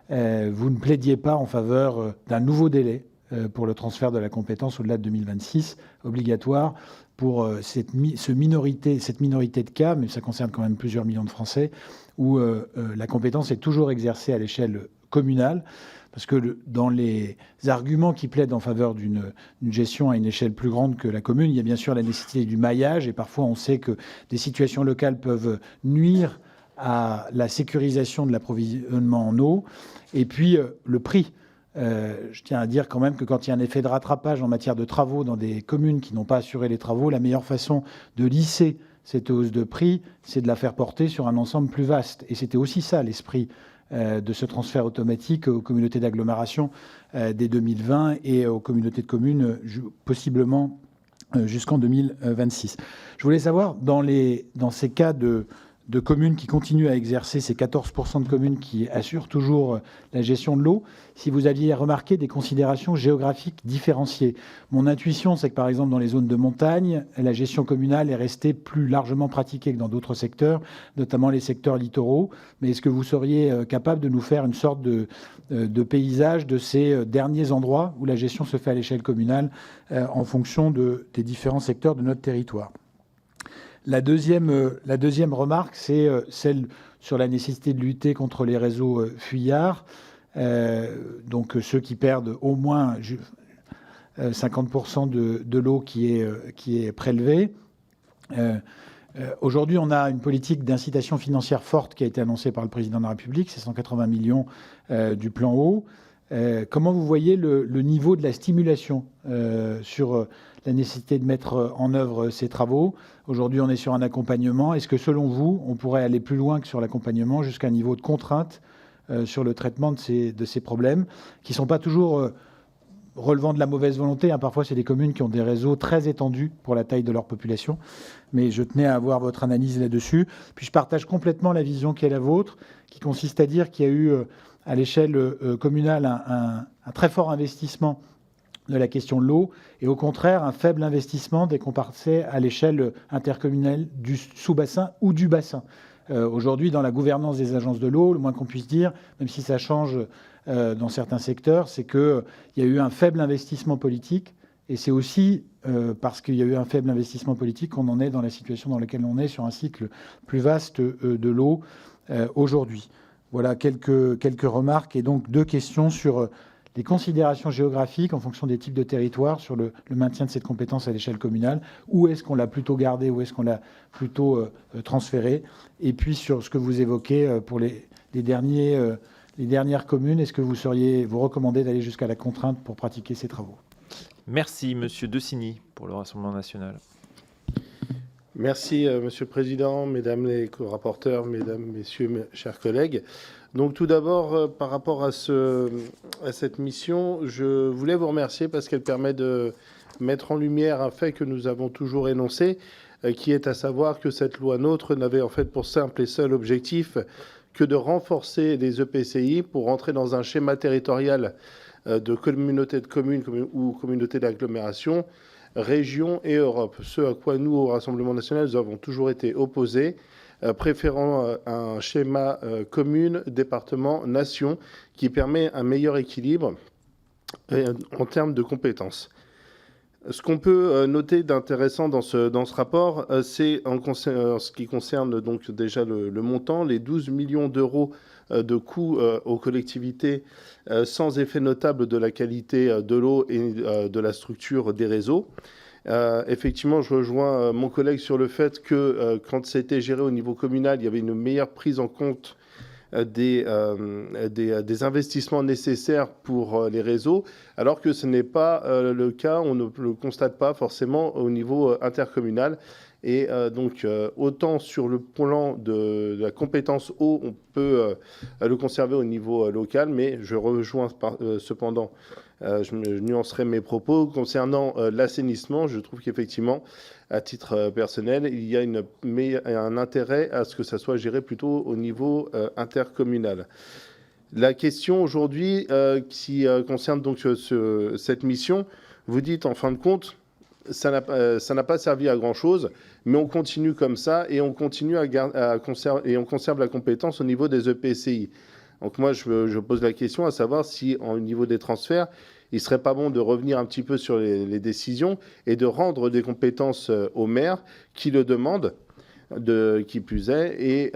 vous ne plaidiez pas en faveur d'un nouveau délai pour le transfert de la compétence au-delà de 2026, obligatoire pour cette minorité de cas, mais ça concerne quand même plusieurs millions de Français, où la compétence est toujours exercée à l'échelle communale, parce que dans les arguments qui plaident en faveur d'une gestion à une échelle plus grande que la commune, il y a bien sûr la nécessité du maillage, et parfois on sait que des situations locales peuvent nuire à la sécurisation de l'approvisionnement en eau, et puis le prix. Je tiens à dire quand même que quand il y a un effet de rattrapage en matière de travaux dans des communes qui n'ont pas assuré les travaux, la meilleure façon de lisser cette hausse de prix, c'est de la faire porter sur un ensemble plus vaste. Et c'était aussi ça l'esprit de ce transfert automatique aux communautés d'agglomération dès 2020 et aux communautés de communes possiblement jusqu'en 2026. Je voulais savoir, dans ces cas de communes qui continuent à exercer, ces 14% de communes qui assurent toujours la gestion de l'eau, si vous aviez remarqué des considérations géographiques différenciées. Mon intuition, c'est que par exemple dans les zones de montagne, la gestion communale est restée plus largement pratiquée que dans d'autres secteurs, notamment les secteurs littoraux. Mais est-ce que vous seriez capable de nous faire une sorte de paysage de ces derniers endroits où la gestion se fait à l'échelle communale en fonction des différents secteurs de notre territoire ? La deuxième remarque, c'est celle sur la nécessité de lutter contre les réseaux fuyards, donc ceux qui perdent au moins 50% de l'eau qui est prélevée. Aujourd'hui, on a une politique d'incitation financière forte qui a été annoncée par le président de la République, c'est 180 millions du plan eau. Comment vous voyez le niveau de la stimulation sur la nécessité de mettre en œuvre ces travaux? Aujourd'hui, on est sur un accompagnement. Est-ce que, selon vous, on pourrait aller plus loin que sur l'accompagnement, jusqu'à un niveau de contrainte sur le traitement de ces problèmes, qui ne sont pas toujours relevant de la mauvaise volonté, hein. Parfois, c'est des communes qui ont des réseaux très étendus pour la taille de leur population. Mais je tenais à avoir votre analyse là-dessus. Puis je partage complètement la vision qui est la vôtre, qui consiste à dire qu'il y a eu à l'échelle communale un très fort investissement de la question de l'eau, et au contraire un faible investissement dès qu'on passait à l'échelle intercommunale du sous-bassin ou du bassin. Aujourd'hui, dans la gouvernance des agences de l'eau, le moins qu'on puisse dire, même si ça change dans certains secteurs, c'est qu'il y a eu un faible investissement politique, et c'est aussi parce qu'il y a eu un faible investissement politique qu'on en est dans la situation dans laquelle on est sur un cycle plus vaste de l'eau aujourd'hui. Voilà quelques remarques et donc 2 questions sur les considérations géographiques en fonction des types de territoires sur le maintien de cette compétence à l'échelle communale. Où est-ce qu'on l'a plutôt gardée, où est-ce qu'on l'a plutôt transférée? Et puis sur ce que vous évoquez pour les dernières communes, est-ce que vous recommandez d'aller jusqu'à la contrainte pour pratiquer ces travaux? Merci, Monsieur Decini, pour le Rassemblement national. Merci, Monsieur le Président, Mesdames les co-rapporteurs, Mesdames, Messieurs, mes chers collègues. Donc tout d'abord, par rapport à cette mission, je voulais vous remercier parce qu'elle permet de mettre en lumière un fait que nous avons toujours énoncé, qui est à savoir que cette loi NOTRe n'avait en fait pour simple et seul objectif que de renforcer les EPCI pour entrer dans un schéma territorial de communauté de communes ou communauté d'agglomération, région et Europe. Ce à quoi nous, au Rassemblement national, nous avons toujours été opposés, préférant un schéma commune, département, nation, qui permet un meilleur équilibre en termes de compétences. Ce qu'on peut noter d'intéressant dans ce rapport, c'est en ce qui concerne donc déjà le montant, les 12 millions d'euros de coûts aux collectivités sans effet notable de la qualité de l'eau et de la structure des réseaux. Effectivement, je rejoins mon collègue sur le fait que quand c'était géré au niveau communal, il y avait une meilleure prise en compte des investissements nécessaires pour les réseaux, alors que ce n'est pas le cas, on ne le constate pas forcément au niveau intercommunal. Et donc, autant sur le plan de la compétence eau, on peut le conserver au niveau local, mais je rejoins cependant, je nuancerai mes propos concernant l'assainissement. Je trouve qu'effectivement, à titre personnel, il y a un intérêt à ce que ça soit géré plutôt au niveau intercommunal. La question aujourd'hui qui concerne donc cette mission, vous dites en fin de compte, ça n'a pas servi à grand-chose, mais on continue comme ça et on continue à conserve la compétence au niveau des EPCI. Donc moi, je pose la question à savoir si, au niveau des transferts, il ne serait pas bon de revenir un petit peu sur les décisions et de rendre des compétences aux maires qui le demandent, qui plus est, et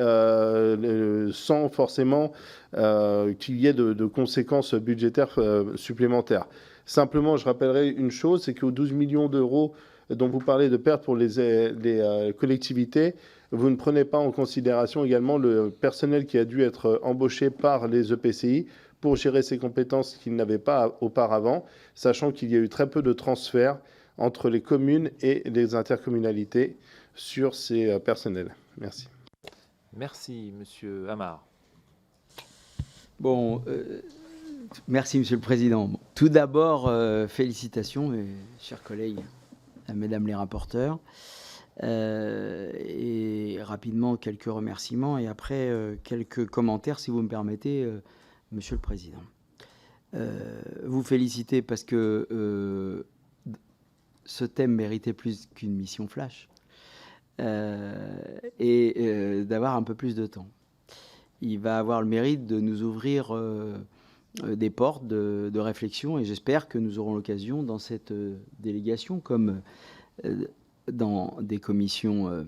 sans forcément qu'il y ait de conséquences budgétaires supplémentaires. Simplement, je rappellerai une chose, c'est qu'aux 12 millions d'euros dont vous parlez de pertes pour les collectivités, vous ne prenez pas en considération également le personnel qui a dû être embauché par les EPCI pour gérer ces compétences qu'ils n'avaient pas auparavant, sachant qu'il y a eu très peu de transferts entre les communes et les intercommunalités sur ces personnels. Merci. Merci, Monsieur Amar. Bon, merci, Monsieur le Président. Bon, tout d'abord, félicitations, chers collègues, à mesdames les rapporteurs. Et rapidement, quelques remerciements et après, quelques commentaires, si vous me permettez, Monsieur le Président. Vous féliciter parce que ce thème méritait plus qu'une mission flash et d'avoir un peu plus de temps. Il va avoir le mérite de nous ouvrir des portes de réflexion et j'espère que nous aurons l'occasion dans cette délégation, comme dans des commissions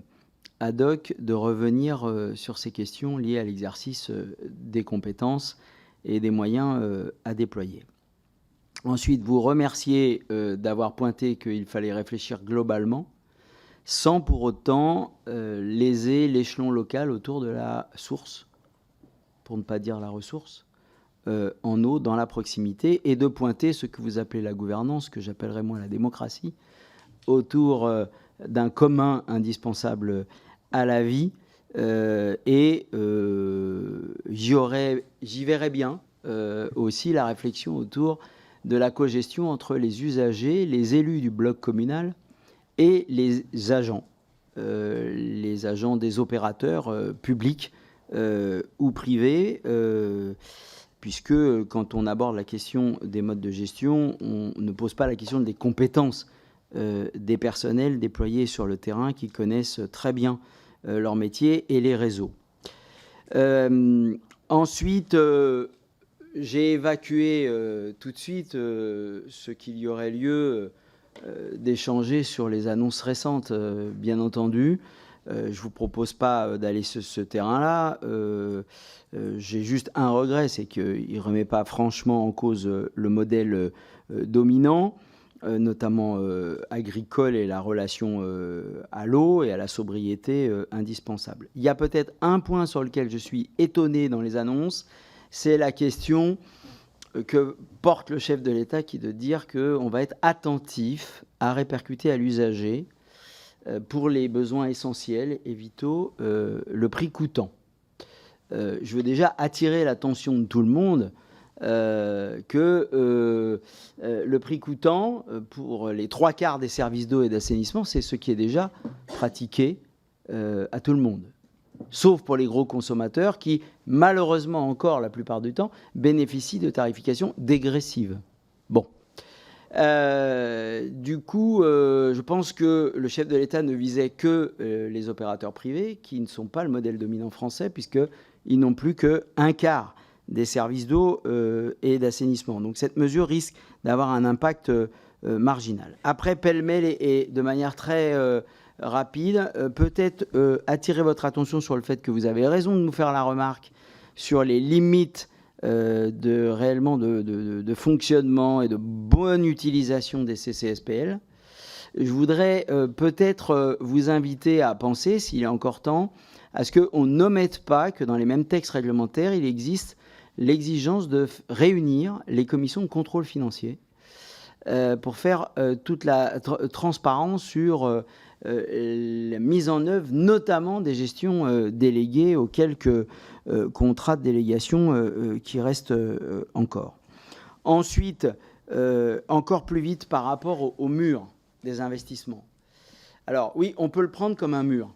ad hoc, de revenir sur ces questions liées à l'exercice des compétences et des moyens à déployer. Ensuite, vous remercier d'avoir pointé qu'il fallait réfléchir globalement, sans pour autant léser l'échelon local autour de la source, pour ne pas dire la ressource, en eau, dans la proximité, et de pointer ce que vous appelez la gouvernance, que j'appellerais moi la démocratie, autour d'un commun indispensable à la vie, et j'y verrais bien aussi la réflexion autour de la cogestion entre les usagers, les élus du bloc communal et les agents des opérateurs publics ou privés, puisque quand on aborde la question des modes de gestion, on ne pose pas la question des compétences des personnels déployés sur le terrain qui connaissent très bien leur métier et les réseaux. Ensuite, j'ai évacué tout de suite ce qu'il y aurait lieu d'échanger sur les annonces récentes, bien entendu. Je ne vous propose pas d'aller sur ce terrain-là. J'ai juste un regret, c'est qu'il ne remet pas franchement en cause le modèle dominant, notamment agricole et la relation à l'eau et à la sobriété indispensable. Il y a peut-être un point sur lequel je suis étonné dans les annonces, c'est la question que porte le chef de l'État qui est de dire qu'on va être attentif à répercuter à l'usager pour les besoins essentiels et vitaux le prix coûtant. Je veux déjà attirer l'attention de tout le monde que le prix coûtant pour les 3/4 des services d'eau et d'assainissement, c'est ce qui est déjà pratiqué à tout le monde. Sauf pour les gros consommateurs qui, malheureusement encore la plupart du temps, bénéficient de tarifications dégressives. Bon. Du coup, je pense que le chef de l'État ne visait que les opérateurs privés, qui ne sont pas le modèle dominant français, puisqu'ils n'ont plus qu'un quart des services d'eau et d'assainissement. Donc cette mesure risque d'avoir un impact marginal. Après, pêle-mêle et de manière très rapide, peut-être attirer votre attention sur le fait que vous avez raison de nous faire la remarque sur les limites réellement de fonctionnement et de bonne utilisation des CCSPL. Je voudrais peut-être vous inviter à penser, s'il est encore temps, à ce qu'on n'omette pas que dans les mêmes textes réglementaires, il existe l'exigence de réunir les commissions de contrôle financier pour faire toute la transparence sur la mise en œuvre, notamment des gestions déléguées aux quelques contrats de délégation qui restent encore. Ensuite, encore plus vite par rapport au mur des investissements. Alors oui, on peut le prendre comme un mur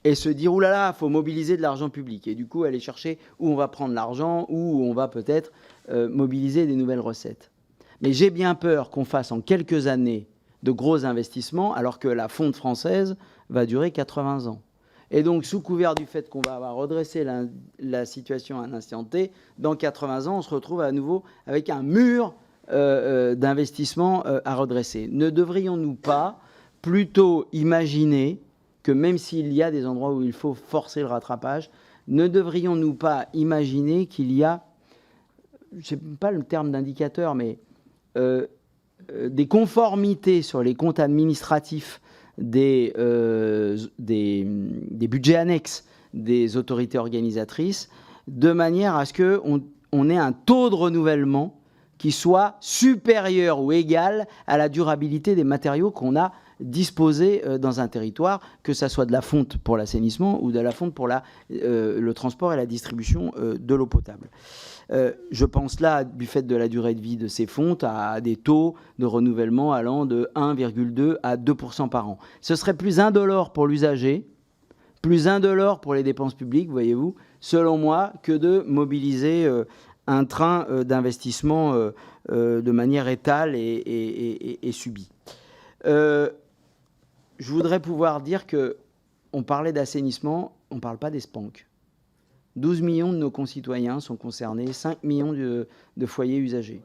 et se dire, oulala, il faut mobiliser de l'argent public. Et du coup, aller chercher où on va prendre l'argent, où on va peut-être mobiliser des nouvelles recettes. Mais j'ai bien peur qu'on fasse en quelques années de gros investissements, alors que la fonte française va durer 80 ans. Et donc, sous couvert du fait qu'on va avoir redressé la situation à un instant T, dans 80 ans, on se retrouve à nouveau avec un mur d'investissement à redresser. Ne devrions-nous pas plutôt imaginer que même s'il y a des endroits où il faut forcer le rattrapage, ne devrions-nous pas imaginer qu'il y a, je sais pas le terme d'indicateur, mais des conformités sur les comptes administratifs des budgets annexes des autorités organisatrices, de manière à ce qu'on ait un taux de renouvellement qui soit supérieur ou égal à la durabilité des matériaux qu'on a disposés dans un territoire, que ça soit de la fonte pour l'assainissement ou de la fonte pour le transport et la distribution de l'eau potable. Je pense là, du fait de la durée de vie de ces fontes, à des taux de renouvellement allant de 1,2 à 2% par an. Ce serait plus indolore pour l'usager, plus indolore pour les dépenses publiques, voyez-vous, selon moi, que de mobiliser un train d'investissement de manière étale et subie. Je voudrais pouvoir dire qu'on parlait d'assainissement, on ne parle pas des SPANC. 12 millions de nos concitoyens sont concernés, 5 millions de foyers usagers.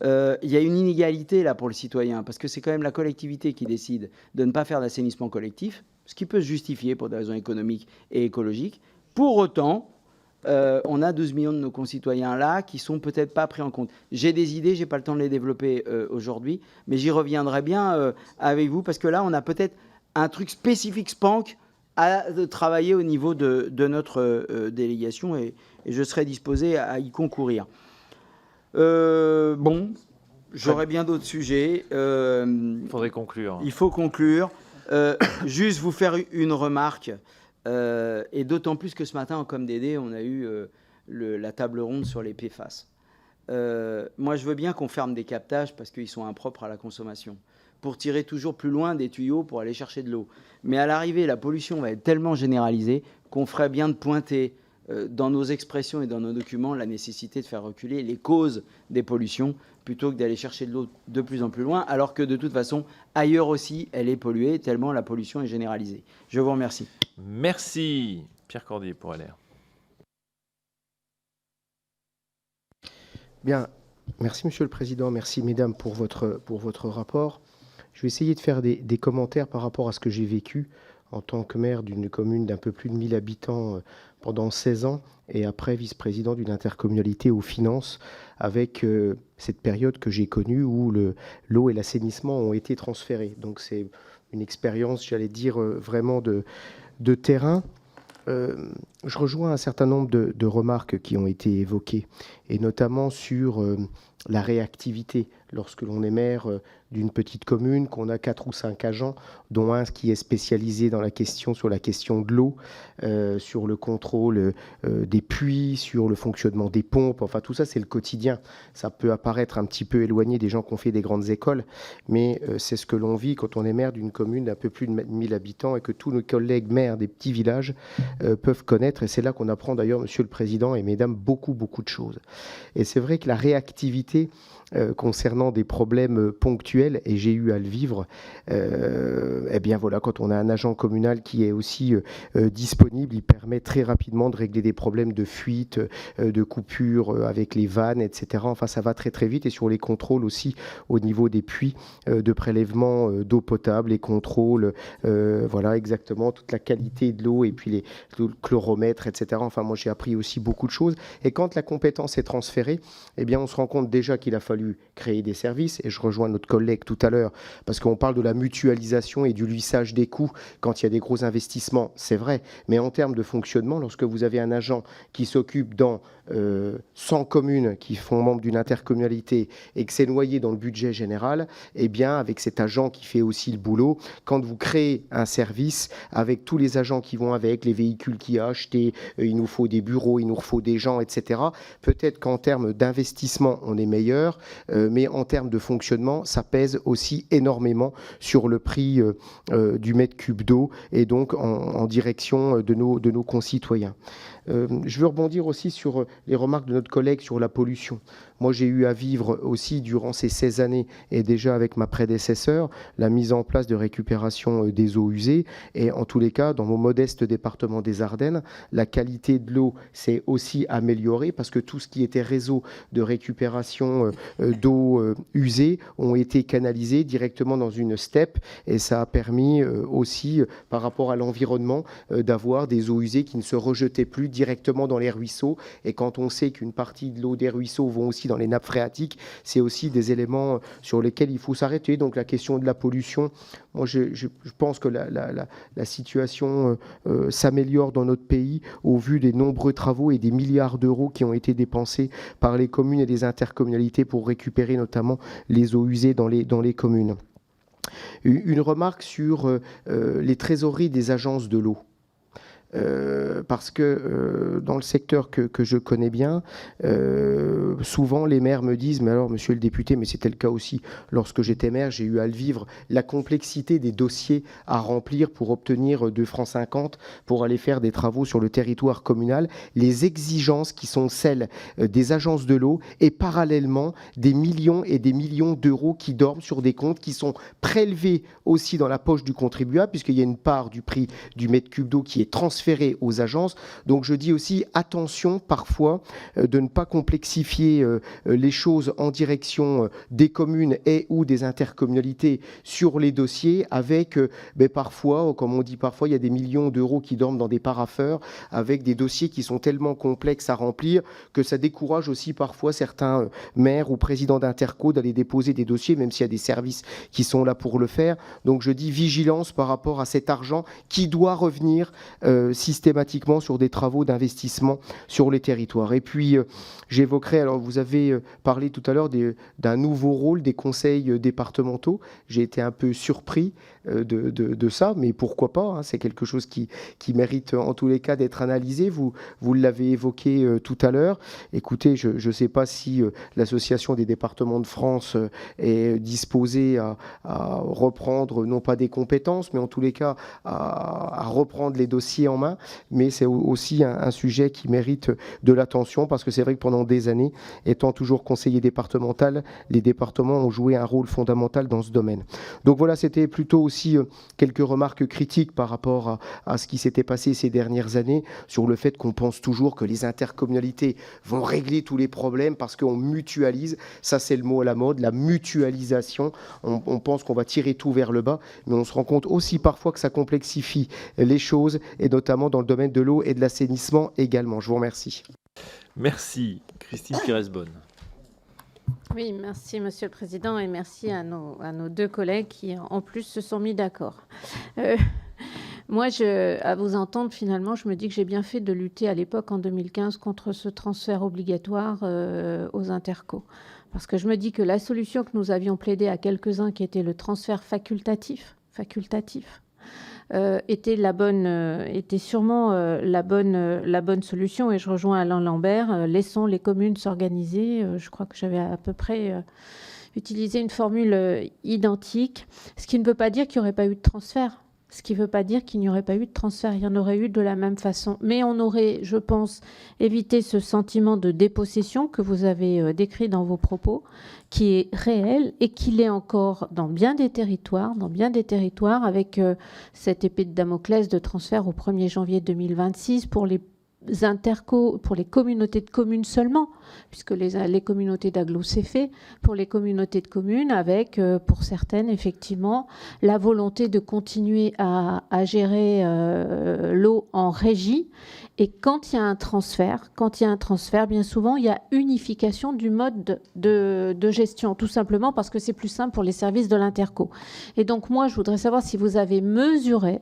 Il y a une inégalité là pour le citoyen, parce que c'est quand même la collectivité qui décide de ne pas faire d'assainissement collectif, ce qui peut se justifier pour des raisons économiques et écologiques. Pour autant, on a 12 millions de nos concitoyens là qui sont peut-être pas pris en compte. J'ai des idées, j'ai pas le temps de les développer aujourd'hui, mais j'y reviendrai bien avec vous, parce que là, on a peut-être un truc spécifique SPANC à travailler au niveau de notre délégation, et je serai disposé à y concourir. Bon, j'aurais bien d'autres sujets. Il faudrait conclure. Il faut conclure. Juste vous faire une remarque, et d'autant plus que ce matin, en ComDD, on a eu la table ronde sur les PFAS. Moi, je veux bien qu'on ferme des captages parce qu'ils sont impropres à la consommation, pour tirer toujours plus loin des tuyaux pour aller chercher de l'eau. Mais à l'arrivée, la pollution va être tellement généralisée qu'on ferait bien de pointer dans nos expressions et dans nos documents la nécessité de faire reculer les causes des pollutions plutôt que d'aller chercher de l'eau de plus en plus loin, alors que de toute façon, ailleurs aussi, elle est polluée, tellement la pollution est généralisée. Je vous remercie. Merci. Pierre Cordier pour LR. Bien, merci Monsieur le Président, merci Mesdames pour votre rapport. Je vais essayer de faire des commentaires par rapport à ce que j'ai vécu en tant que maire d'une commune d'un peu plus de 1000 habitants pendant 16 ans et après vice-président d'une intercommunalité aux finances, avec cette période que j'ai connue où l'eau et l'assainissement ont été transférés. Donc c'est une expérience, j'allais dire, vraiment de terrain. Je rejoins un certain nombre de remarques qui ont été évoquées, et notamment sur la réactivité. Lorsque l'on est maire d'une petite commune, qu'on a 4 ou 5 agents, dont un qui est spécialisé sur la question de l'eau, sur le contrôle des puits, sur le fonctionnement des pompes, enfin tout ça c'est le quotidien. Ça peut apparaître un petit peu éloigné des gens qui ont fait des grandes écoles, mais c'est ce que l'on vit quand on est maire d'une commune d'un peu plus de 1000 habitants et que tous nos collègues maires des petits villages peuvent connaître. Et c'est là qu'on apprend d'ailleurs, Monsieur le Président et Mesdames, beaucoup de choses. Et c'est vrai que la réactivité concernant des problèmes ponctuels, et j'ai eu à le vivre, eh bien voilà, quand on a un agent communal qui est aussi disponible, il permet très rapidement de régler des problèmes de fuite, de coupure avec les vannes, etc. Enfin, ça va très vite, et sur les contrôles aussi au niveau des puits de prélèvement d'eau potable, les contrôles, voilà exactement toute la qualité de l'eau, et puis le chloromètre, etc. Enfin, moi j'ai appris aussi beaucoup de choses. Et quand la compétence est transférée, eh bien on se rend compte déjà qu'il a fallu créer des services, et je rejoins notre collègue tout à l'heure, parce qu'on parle de la mutualisation et du lissage des coûts quand il y a des gros investissements, c'est vrai, mais en termes de fonctionnement, lorsque vous avez un agent qui s'occupe dans 100 communes qui font membre d'une intercommunalité et que c'est noyé dans le budget général, eh bien avec cet agent qui fait aussi le boulot, quand vous créez un service avec tous les agents qui vont avec, les véhicules qu'il y a achetés, il nous faut des bureaux, il nous faut des gens, etc. Peut-être qu'en termes d'investissement, on est meilleur, mais en termes de fonctionnement, ça pèse aussi énormément sur le prix du mètre cube d'eau, et donc en direction de nos concitoyens. Je veux rebondir aussi sur les remarques de notre collègue sur la pollution. Moi, j'ai eu à vivre aussi durant ces 16 années, et déjà avec ma prédécesseur, la mise en place de récupération des eaux usées. Et en tous les cas, dans mon modeste département des Ardennes, la qualité de l'eau s'est aussi améliorée parce que tout ce qui était réseau de récupération d'eau usée ont été canalisés directement dans une steppe. Et ça a permis aussi, par rapport à l'environnement, d'avoir des eaux usées qui ne se rejetaient plus directement dans les ruisseaux. Et quand on sait qu'une partie de l'eau des ruisseaux vont aussi dans les nappes phréatiques, c'est aussi des éléments sur lesquels il faut s'arrêter. Donc la question de la pollution, moi je pense que la situation s'améliore dans notre pays au vu des nombreux travaux et des milliards d'euros qui ont été dépensés par les communes et les intercommunalités pour récupérer notamment les eaux usées dans les communes. Une remarque sur les trésoreries des agences de l'eau. Parce que dans le secteur que je connais bien, souvent les maires me disent, mais alors monsieur le député, mais c'était le cas aussi lorsque j'étais maire, j'ai eu à le vivre, la complexité des dossiers à remplir pour obtenir 2,50 francs pour aller faire des travaux sur le territoire communal, les exigences qui sont celles des agences de l'eau et parallèlement des millions et des millions d'euros qui dorment sur des comptes qui sont prélevés aussi dans la poche du contribuable, puisqu'il y a une part du prix du mètre cube d'eau qui est transférée aux agences. Donc je dis aussi attention parfois de ne pas complexifier les choses en direction des communes et ou des intercommunalités sur les dossiers avec parfois, comme on dit parfois, il y a des millions d'euros qui dorment dans des parapheurs avec des dossiers qui sont tellement complexes à remplir que ça décourage aussi parfois certains maires ou présidents d'interco d'aller déposer des dossiers même s'il y a des services qui sont là pour le faire. Donc je dis vigilance par rapport à cet argent qui doit revenir systématiquement sur des travaux d'investissement sur les territoires. Et puis, j'évoquerai, alors vous avez parlé tout à l'heure d'un nouveau rôle des conseils départementaux. J'ai été un peu surpris de ça, mais pourquoi pas, hein, c'est quelque chose qui mérite en tous les cas d'être analysé. Vous l'avez évoqué tout à l'heure. Écoutez, je ne sais pas si l'Association des départements de France est disposée à reprendre, non pas des compétences, mais en tous les cas à reprendre les dossiers en main, mais c'est aussi un sujet qui mérite de l'attention parce que c'est vrai que pendant des années, étant toujours conseiller départemental, les départements ont joué un rôle fondamental dans ce domaine. Donc voilà, c'était plutôt aussi quelques remarques critiques par rapport à ce qui s'était passé ces dernières années sur le fait qu'on pense toujours que les intercommunalités vont régler tous les problèmes parce qu'on mutualise. Ça, c'est le mot à la mode, la mutualisation. On pense qu'on va tirer tout vers le bas, mais on se rend compte aussi parfois que ça complexifie les choses et notamment dans le domaine de l'eau et de l'assainissement également. Je vous remercie. Merci. Christine Pires-Beaune. Oui, merci Monsieur le Président et merci à nos deux collègues qui en plus se sont mis d'accord. Moi, à vous entendre, finalement, je me dis que j'ai bien fait de lutter à l'époque, en 2015, contre ce transfert obligatoire aux intercos. Parce que je me dis que la solution que nous avions plaidée à quelques-uns, qui était le transfert facultatif, était sûrement la bonne solution. Et je rejoins Alain Lambert. Laissons les communes s'organiser. Je crois que j'avais à peu près utilisé une formule identique. Ce qui ne veut pas dire qu'il n'y aurait pas eu de transfert. Ce qui ne veut pas dire qu'il n'y aurait pas eu de transfert. Il y en aurait eu de la même façon. Mais on aurait, je pense, évité ce sentiment de dépossession que vous avez décrit dans vos propos, qui est réel et qui l'est encore dans bien des territoires, avec cette épée de Damoclès de transfert au 1er janvier 2026 pour les pour les communautés de communes seulement, puisque les communautés d'agglo c'est fait, pour les communautés de communes avec, pour certaines, effectivement, la volonté de continuer à gérer l'eau en régie. Et quand il y a un transfert, bien souvent, il y a unification du mode de gestion, tout simplement parce que c'est plus simple pour les services de l'interco. Et donc, moi, je voudrais savoir si vous avez mesuré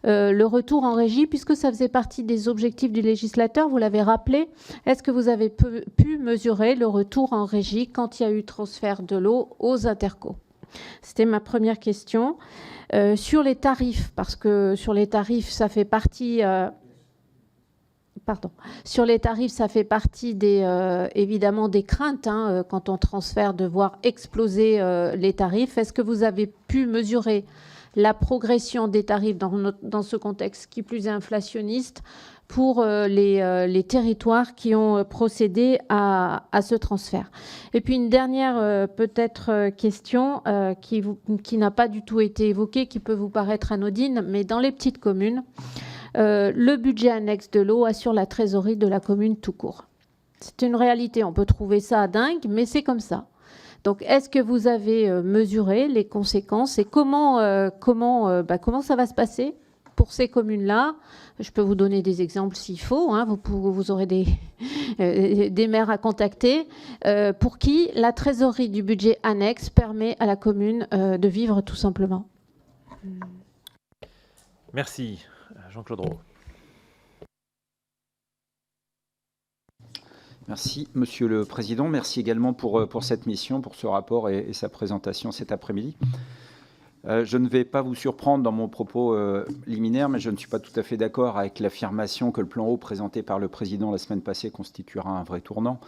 le retour en régie, puisque ça faisait partie des objectifs du législateur, vous l'avez rappelé. Est-ce que vous avez pu mesurer le retour en régie quand il y a eu transfert de l'eau aux intercos? C'était ma première question. Sur les tarifs, parce que sur les tarifs, ça fait partie... Sur les tarifs, ça fait partie évidemment des craintes quand on transfère, de voir exploser les tarifs. Est-ce que vous avez pu mesurer la progression des tarifs dans ce contexte qui plus est inflationniste pour les territoires qui ont procédé à ce transfert. Et puis une dernière peut-être question qui n'a pas du tout été évoquée, qui peut vous paraître anodine, mais dans les petites communes, le budget annexe de l'eau assure la trésorerie de la commune tout court. C'est une réalité, on peut trouver ça dingue, mais c'est comme ça. Donc, est-ce que vous avez mesuré les conséquences et comment ça va se passer pour ces communes-là? Je peux vous donner des exemples s'il faut. Hein, vous aurez des maires à contacter pour qui la trésorerie du budget annexe permet à la commune de vivre tout simplement. Merci. Jean-Claude Roux. Merci, Monsieur le Président. Merci également pour cette mission, pour ce rapport et sa présentation cet après-midi. Je ne vais pas vous surprendre dans mon propos liminaire, mais je ne suis pas tout à fait d'accord avec l'affirmation que le plan eau présenté par le Président la semaine passée constituera un vrai tournant.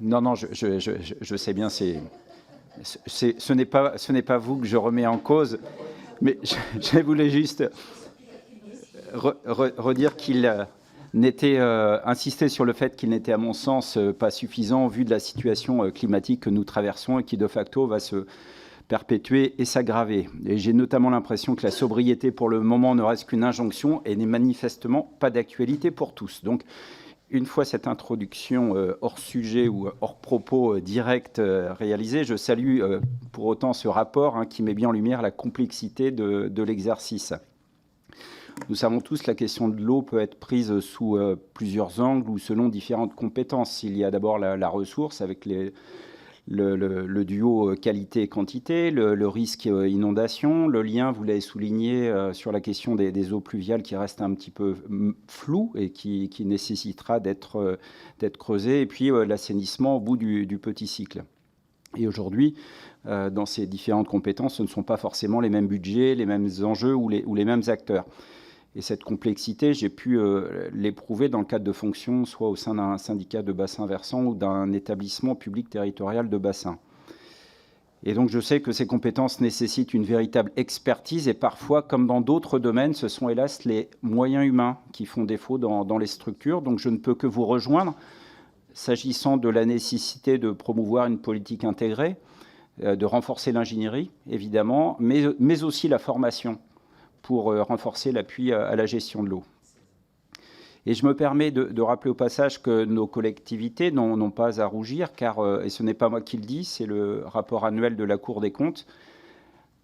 Non, je sais bien, ce n'est pas vous que je remets en cause, mais je voulais juste redire qu'il insister sur le fait qu'il n'était, à mon sens, pas suffisant vu de la situation climatique que nous traversons et qui, de facto, va se perpétuer et s'aggraver. Et j'ai notamment l'impression que la sobriété, pour le moment, ne reste qu'une injonction et n'est manifestement pas d'actualité pour tous. Donc, une fois cette introduction hors sujet ou hors propos direct réalisée, je salue pour autant ce rapport qui met bien en lumière la complexité de l'exercice. Nous savons tous que la question de l'eau peut être prise sous plusieurs angles ou selon différentes compétences. Il y a d'abord la ressource avec le duo qualité et quantité, le risque inondation, le lien, vous l'avez souligné, sur la question des eaux pluviales qui reste un petit peu flou et qui nécessitera d'être creusé, et puis l'assainissement au bout du petit cycle. Et aujourd'hui, dans ces différentes compétences, ce ne sont pas forcément les mêmes budgets, les mêmes enjeux ou les mêmes acteurs. Et cette complexité, j'ai pu l'éprouver dans le cadre de fonctions, soit au sein d'un syndicat de bassin versant ou d'un établissement public territorial de bassin. Et donc, je sais que ces compétences nécessitent une véritable expertise et parfois, comme dans d'autres domaines, ce sont hélas les moyens humains qui font défaut dans les structures. Donc, je ne peux que vous rejoindre s'agissant de la nécessité de promouvoir une politique intégrée, de renforcer l'ingénierie, évidemment, mais aussi la formation, pour renforcer l'appui à la gestion de l'eau. Et je me permets de rappeler au passage que nos collectivités n'ont pas à rougir, car, et ce n'est pas moi qui le dis, c'est le rapport annuel de la Cour des comptes,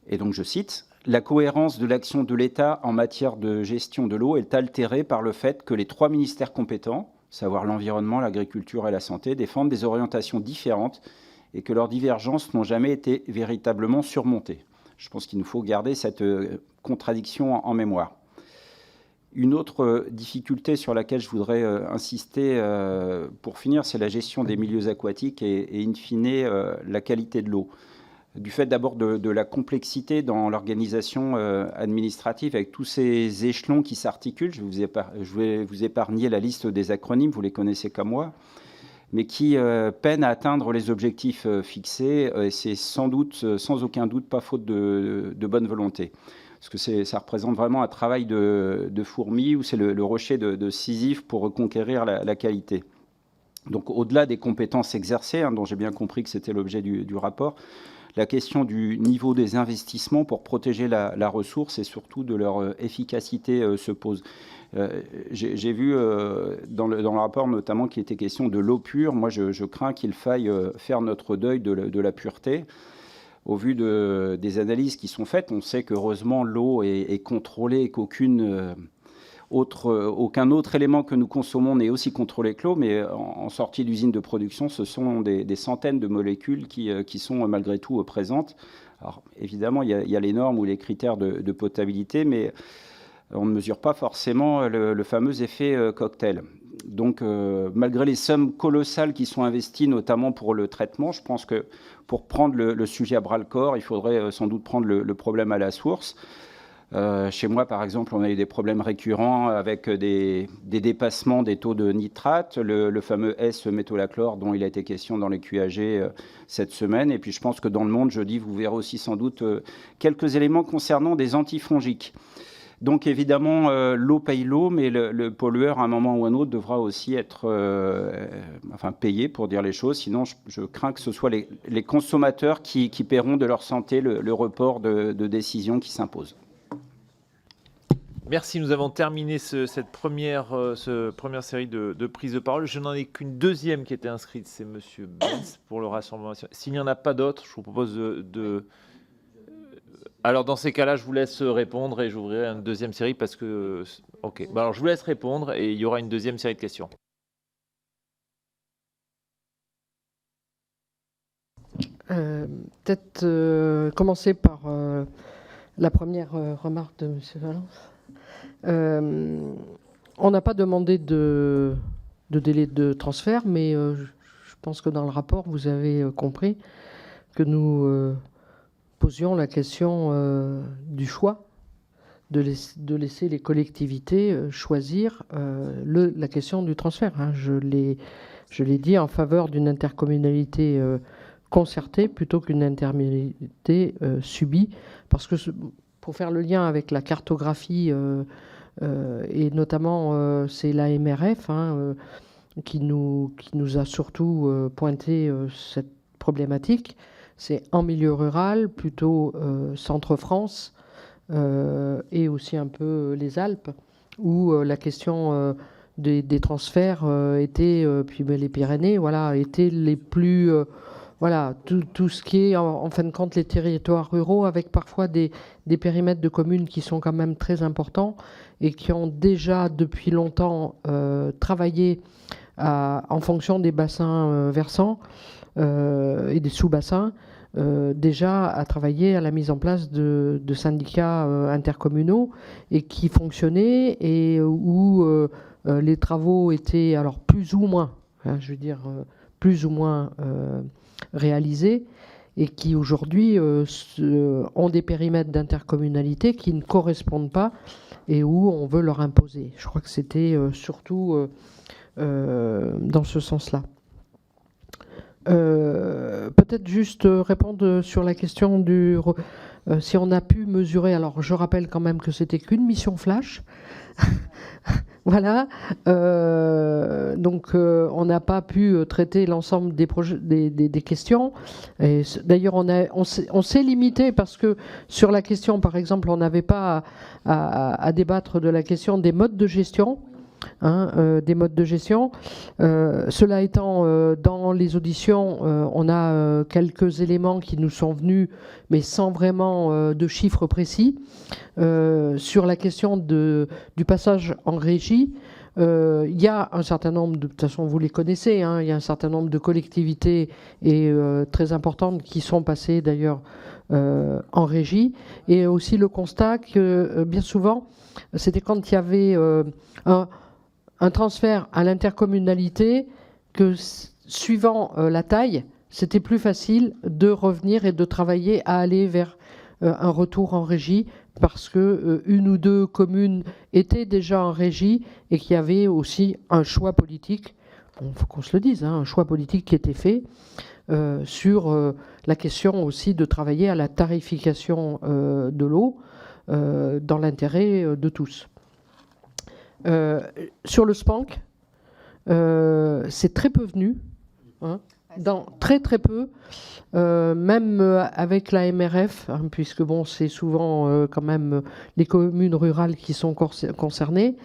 et donc je cite, « La cohérence de l'action de l'État en matière de gestion de l'eau est altérée par le fait que les 3 ministères compétents, savoir l'environnement, l'agriculture et la santé, défendent des orientations différentes et que leurs divergences n'ont jamais été véritablement surmontées. » Je pense qu'il nous faut garder cette contradiction en mémoire. Une autre difficulté sur laquelle je voudrais insister pour finir, c'est la gestion des milieux aquatiques et in fine, la qualité de l'eau. Du fait d'abord de la complexité dans l'organisation administrative avec tous ces échelons qui s'articulent, je vais vous épargner la liste des acronymes, vous les connaissez comme moi, mais qui peinent à atteindre les objectifs fixés. Et c'est sans aucun doute, pas faute de bonne volonté. Parce que ça représente vraiment un travail de fourmi, où c'est le rocher de Sisyphe pour reconquérir la qualité. Donc au-delà des compétences exercées, dont j'ai bien compris que c'était l'objet du rapport, la question du niveau des investissements pour protéger la ressource et surtout de leur efficacité se pose. J'ai vu dans le rapport notamment qu'il était question de l'eau pure. Moi, je crains qu'il faille faire notre deuil de la pureté. Au vu des analyses qui sont faites, on sait qu'heureusement l'eau est contrôlée et qu'aucun autre élément que nous consommons n'est aussi contrôlé que l'eau, mais en sortie d'usine de production, ce sont des centaines de molécules qui sont malgré tout présentes. Alors évidemment, il y a les normes ou les critères de potabilité, mais on ne mesure pas forcément le fameux effet cocktail. Donc, malgré les sommes colossales qui sont investies, notamment pour le traitement, je pense que pour prendre le sujet à bras-le-corps, il faudrait sans doute prendre le problème à la source. Chez moi, par exemple, on a eu des problèmes récurrents avec des dépassements des taux de nitrate, le fameux S-métolachlore dont il a été question dans les QAG cette semaine. Et puis, je pense que dans le monde, jeudi, vous verrez aussi sans doute quelques éléments concernant des antifongiques. Donc évidemment, l'eau paye l'eau, mais le pollueur, à un moment ou à un autre, devra aussi être payé, pour dire les choses. Sinon, je crains que ce soit les consommateurs qui paieront de leur santé le report de décision qui s'impose. Merci, nous avons terminé cette première série de prises de parole. Je n'en ai qu'une deuxième qui était inscrite, c'est M. Benz pour le Rassemblement national. S'il n'y en a pas d'autres, je vous propose de... Alors dans ces cas-là, je vous laisse répondre et j'ouvrirai une deuxième série parce que... Ok, alors je vous laisse répondre et il y aura une deuxième série de questions. Peut-être commencer par la première remarque de M. Valence. On n'a pas demandé de délai de transfert, mais je pense que dans le rapport, vous avez compris que nous posions la question du choix, de laisser les collectivités choisir la question du transfert. Hein. Je l'ai dit, en faveur d'une intercommunalité concertée plutôt qu'une intercommunalité subie, parce que pour faire le lien avec la cartographie, et notamment c'est l'AMRF qui nous a surtout pointé cette problématique. C'est en milieu rural, plutôt centre-France, et aussi un peu les Alpes, où la question des transferts était, puis les Pyrénées, voilà, étaient les plus... Voilà, tout ce qui est, en fin de compte, les territoires ruraux, avec parfois des périmètres de communes qui sont quand même très importants et qui ont déjà, depuis longtemps, travaillé en fonction des bassins versants et des sous-bassins, déjà à travailler à la mise en place de syndicats intercommunaux et qui fonctionnaient et où les travaux étaient, alors plus ou moins, plus ou moins réalisés, et qui aujourd'hui ont des périmètres d'intercommunalité qui ne correspondent pas et où on veut leur imposer. Je crois que c'était surtout dans ce sens-là. Peut-être juste répondre sur la question du... si on a pu mesurer, alors je rappelle quand même que c'était qu'une mission flash. Voilà, donc on n'a pas pu traiter l'ensemble des projets, des questions. D'ailleurs, on s'est limité parce que sur la question, par exemple, on n'avait pas à débattre de la question des modes de gestion. Des modes de gestion. Cela étant, dans les auditions, on a quelques éléments qui nous sont venus, mais sans vraiment de chiffres précis. Sur la question du passage en régie, il y a un certain nombre, de toute façon vous les connaissez, il y a un certain nombre de collectivités et très importantes qui sont passées d'ailleurs en régie. Et aussi le constat que bien souvent, c'était quand il y avait un transfert à l'intercommunalité, que suivant la taille, c'était plus facile de revenir et de travailler à aller vers un retour en régie, parce que une ou deux communes étaient déjà en régie et qu'il y avait aussi un choix politique, il faut qu'on se le dise, un choix politique qui était fait sur la question aussi de travailler à la tarification de l'eau dans l'intérêt de tous. Sur le SPANC, c'est très peu venu, très très peu, même avec la MRF, puisque bon, c'est souvent quand même les communes rurales qui sont concernées.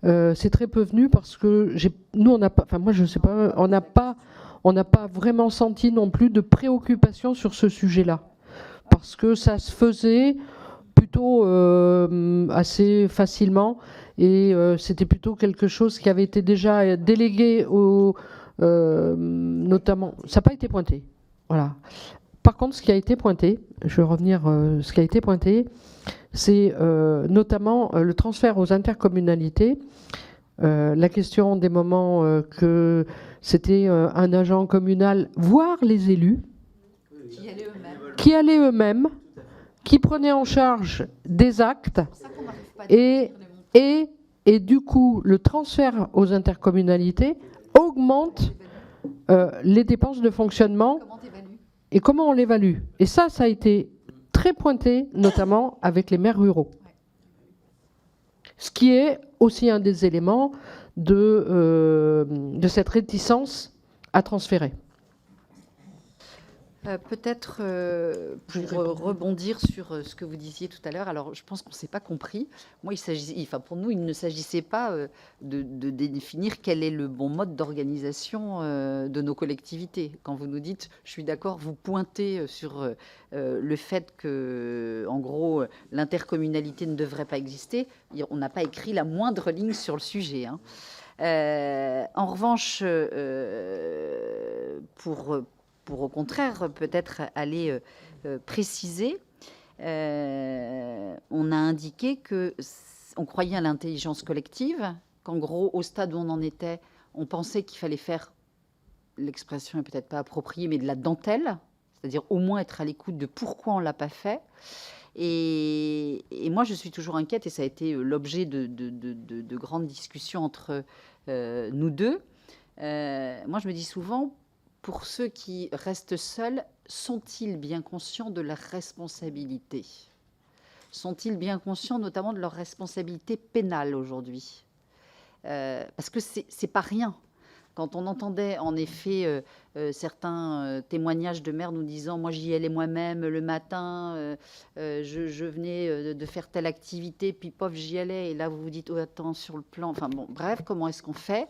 C'est très peu venu parce que nous, on n'a pas, enfin moi je sais pas, on n'a pas vraiment senti non plus de préoccupation sur ce sujet-là, parce que ça se faisait plutôt assez facilement. Et c'était plutôt quelque chose qui avait été déjà délégué notamment. Ça n'a pas été pointé. Voilà. Par contre, ce qui a été pointé, je vais revenir, ce qui a été pointé, c'est notamment le transfert aux intercommunalités. La question des moments que c'était un agent communal, voire les élus, qui allaient eux-mêmes, qui prenaient en charge des actes et du coup, le transfert aux intercommunalités augmente les dépenses de fonctionnement. Et comment on l'évalue? Et ça a été très pointé, notamment avec les maires ruraux. Ce qui est aussi un des éléments de cette réticence à transférer. Peut-être pour rebondir sur ce que vous disiez tout à l'heure. Alors, je pense qu'on ne s'est pas compris. Moi, pour nous, il ne s'agissait pas de définir quel est le bon mode d'organisation de nos collectivités. Quand vous nous dites, je suis d'accord, vous pointez sur le fait que, en gros, l'intercommunalité ne devrait pas exister. On n'a pas écrit la moindre ligne sur le sujet, hein. En revanche, pour au contraire peut-être aller préciser, on a indiqué qu'on croyait à l'intelligence collective, qu'en gros, au stade où on en était, on pensait qu'il fallait faire, l'expression est peut-être pas appropriée, mais de la dentelle, c'est-à-dire au moins être à l'écoute de pourquoi on ne l'a pas fait. Et moi, je suis toujours inquiète, et ça a été l'objet de grandes discussions entre nous deux. Moi, je me dis souvent, pour ceux qui restent seuls, sont-ils bien conscients de leur responsabilité? Sont-ils bien conscients notamment de leur responsabilité pénale aujourd'hui? Parce que c'est pas rien. Quand on entendait en effet certains témoignages de maires nous disant « moi j'y allais moi-même le matin, je venais de faire telle activité, puis pof j'y allais », et là vous vous dites « oh attends, sur le plan », enfin bon, bref, comment est-ce qu'on fait?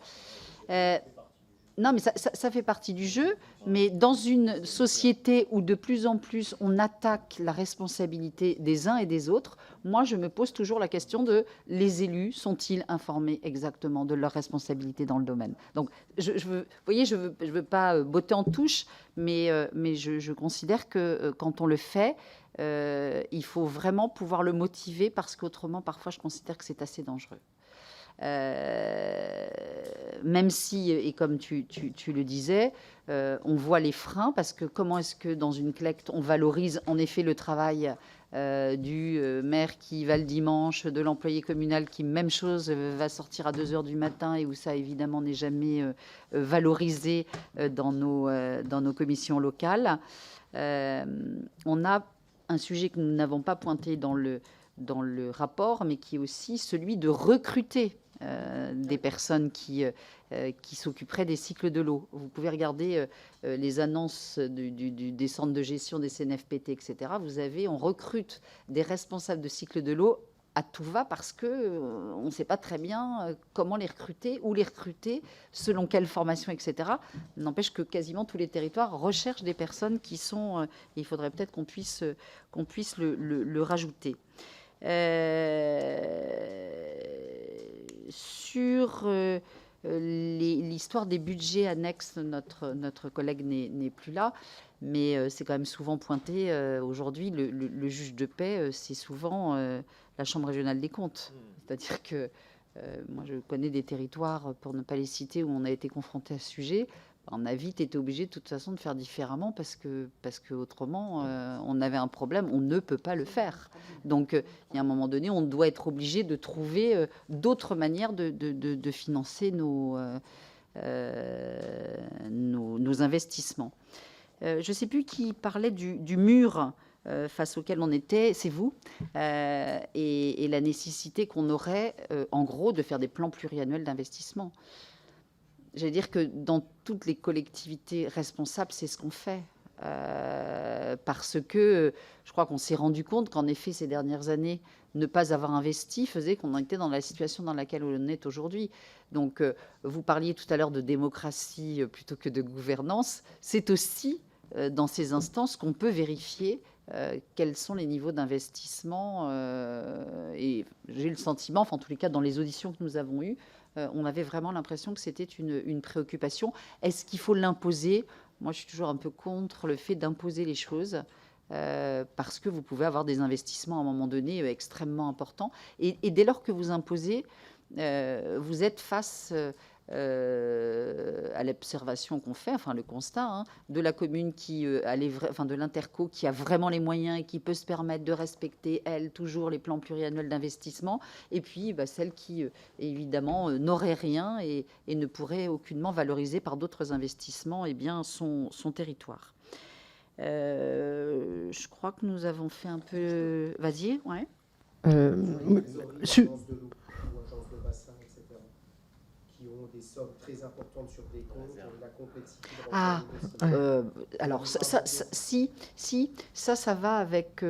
Non, mais ça fait partie du jeu, mais dans une société où de plus en plus on attaque la responsabilité des uns et des autres, moi je me pose toujours la question de les élus sont-ils informés exactement de leurs responsabilités dans le domaine? Donc, vous voyez, je veux pas botter en touche, mais je considère que quand on le fait, il faut vraiment pouvoir le motiver parce qu'autrement, parfois, je considère que c'est assez dangereux. Même si, et comme tu le disais, on voit les freins, parce que comment est-ce que dans une collecte, on valorise en effet le travail du maire qui va le dimanche, de l'employé communal qui, même chose, va sortir à 2h du matin, et où ça, évidemment, n'est jamais valorisé dans nos commissions locales. On a un sujet que nous n'avons pas pointé dans le rapport, mais qui est aussi celui de recruter des personnes qui s'occuperaient des cycles de l'eau. Vous pouvez regarder les annonces des centres de gestion des CNFPT, etc. On recrute des responsables de cycles de l'eau à tout va parce qu'on ne sait pas très bien comment les recruter, où les recruter, selon quelle formation, etc. N'empêche que quasiment tous les territoires recherchent des personnes qui sont... il faudrait peut-être qu'on puisse le rajouter. Sur l'histoire des budgets annexes, notre collègue n'est plus là, mais c'est quand même souvent pointé aujourd'hui. Le juge de paix, c'est souvent la Chambre régionale des comptes. C'est-à-dire que moi, je connais des territoires, pour ne pas les citer, où on a été confronté à ce sujet. On a vite été obligé de toute façon de faire différemment parce que autrement on avait un problème, on ne peut pas le faire. Donc il y a un moment donné, on doit être obligé de trouver d'autres manières de financer nos investissements. Je ne sais plus qui parlait du mur face auquel on était, c'est vous, et la nécessité qu'on aurait, en gros, de faire des plans pluriannuels d'investissement. J'allais dire que dans toutes les collectivités responsables, c'est ce qu'on fait. Parce que je crois qu'on s'est rendu compte qu'en effet, ces dernières années, ne pas avoir investi faisait qu'on était dans la situation dans laquelle on est aujourd'hui. Donc, vous parliez tout à l'heure de démocratie plutôt que de gouvernance. C'est aussi dans ces instances qu'on peut vérifier quels sont les niveaux d'investissement. Et j'ai le sentiment, enfin en tous les cas dans les auditions que nous avons eues, on avait vraiment l'impression que c'était une préoccupation. Est-ce qu'il faut l'imposer? Moi, je suis toujours un peu contre le fait d'imposer les choses parce que vous pouvez avoir des investissements à un moment donné extrêmement importants. Et dès lors que vous imposez, vous êtes face à l'observation qu'on fait, enfin le constat de la commune de l'interco qui a vraiment les moyens et qui peut se permettre de respecter, elle, toujours les plans pluriannuels d'investissement, et puis celle qui, évidemment, n'aurait rien et ne pourrait aucunement valoriser par d'autres investissements son territoire. Je crois que nous avons fait un peu... Vas-y, ouais. Des sommes très importantes sur des comptes, la complexité. Alors ça va avec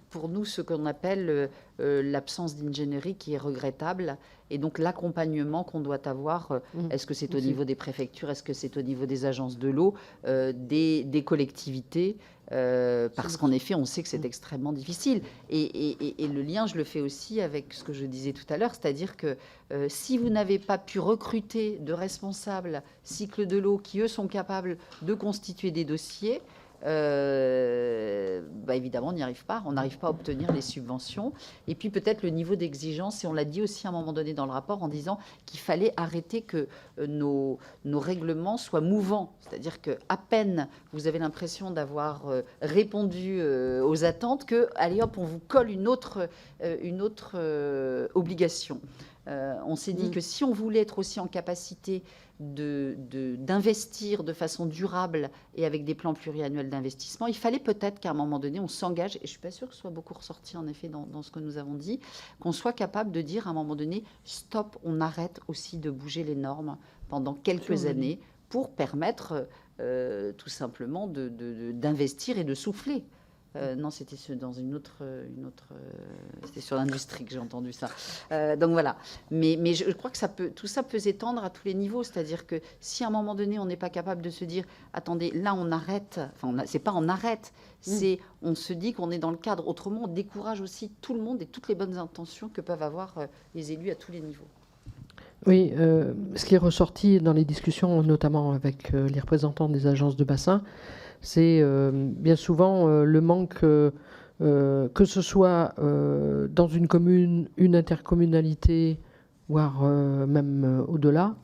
pour nous ce qu'on appelle l'absence d'ingénierie qui est regrettable, et donc l'accompagnement qu'on doit avoir. Est-ce que c'est au niveau des préfectures, est-ce que c'est au niveau des agences de l'eau, des collectivités, parce qu'en effet, on sait que c'est extrêmement difficile. Et le lien, je le fais aussi avec ce que je disais tout à l'heure, c'est-à-dire que si vous n'avez pas pu recruter de responsables cycle de l'eau qui, eux, sont capables de constituer des dossiers, évidemment, on n'y arrive pas. On n'arrive pas à obtenir les subventions. Et puis peut-être le niveau d'exigence, et on l'a dit aussi à un moment donné dans le rapport, en disant qu'il fallait arrêter que nos règlements soient mouvants. C'est-à-dire qu'à peine vous avez l'impression d'avoir répondu aux attentes, que, allez hop, on vous colle une autre obligation. On s'est dit que si on voulait être aussi en capacité d'investir de façon durable et avec des plans pluriannuels d'investissement, il fallait peut-être qu'à un moment donné, on s'engage, et je ne suis pas sûre que ce soit beaucoup ressorti en effet dans ce que nous avons dit, qu'on soit capable de dire à un moment donné, stop, on arrête aussi de bouger les normes pendant quelques années pour permettre tout simplement d'investir et de souffler. Non, c'était dans une autre c'était sur l'industrie que j'ai entendu ça. Donc voilà. Mais je crois que tout ça peut s'étendre à tous les niveaux. C'est-à-dire que si à un moment donné, on n'est pas capable de se dire, attendez, là on arrête. Enfin, c'est pas on arrête. C'est on se dit qu'on est dans le cadre. Autrement, on décourage aussi tout le monde et toutes les bonnes intentions que peuvent avoir les élus à tous les niveaux. Oui, ce qui est ressorti dans les discussions, notamment avec les représentants des agences de bassin, c'est bien souvent le manque, que ce soit dans une commune, une intercommunalité, voire même au-delà,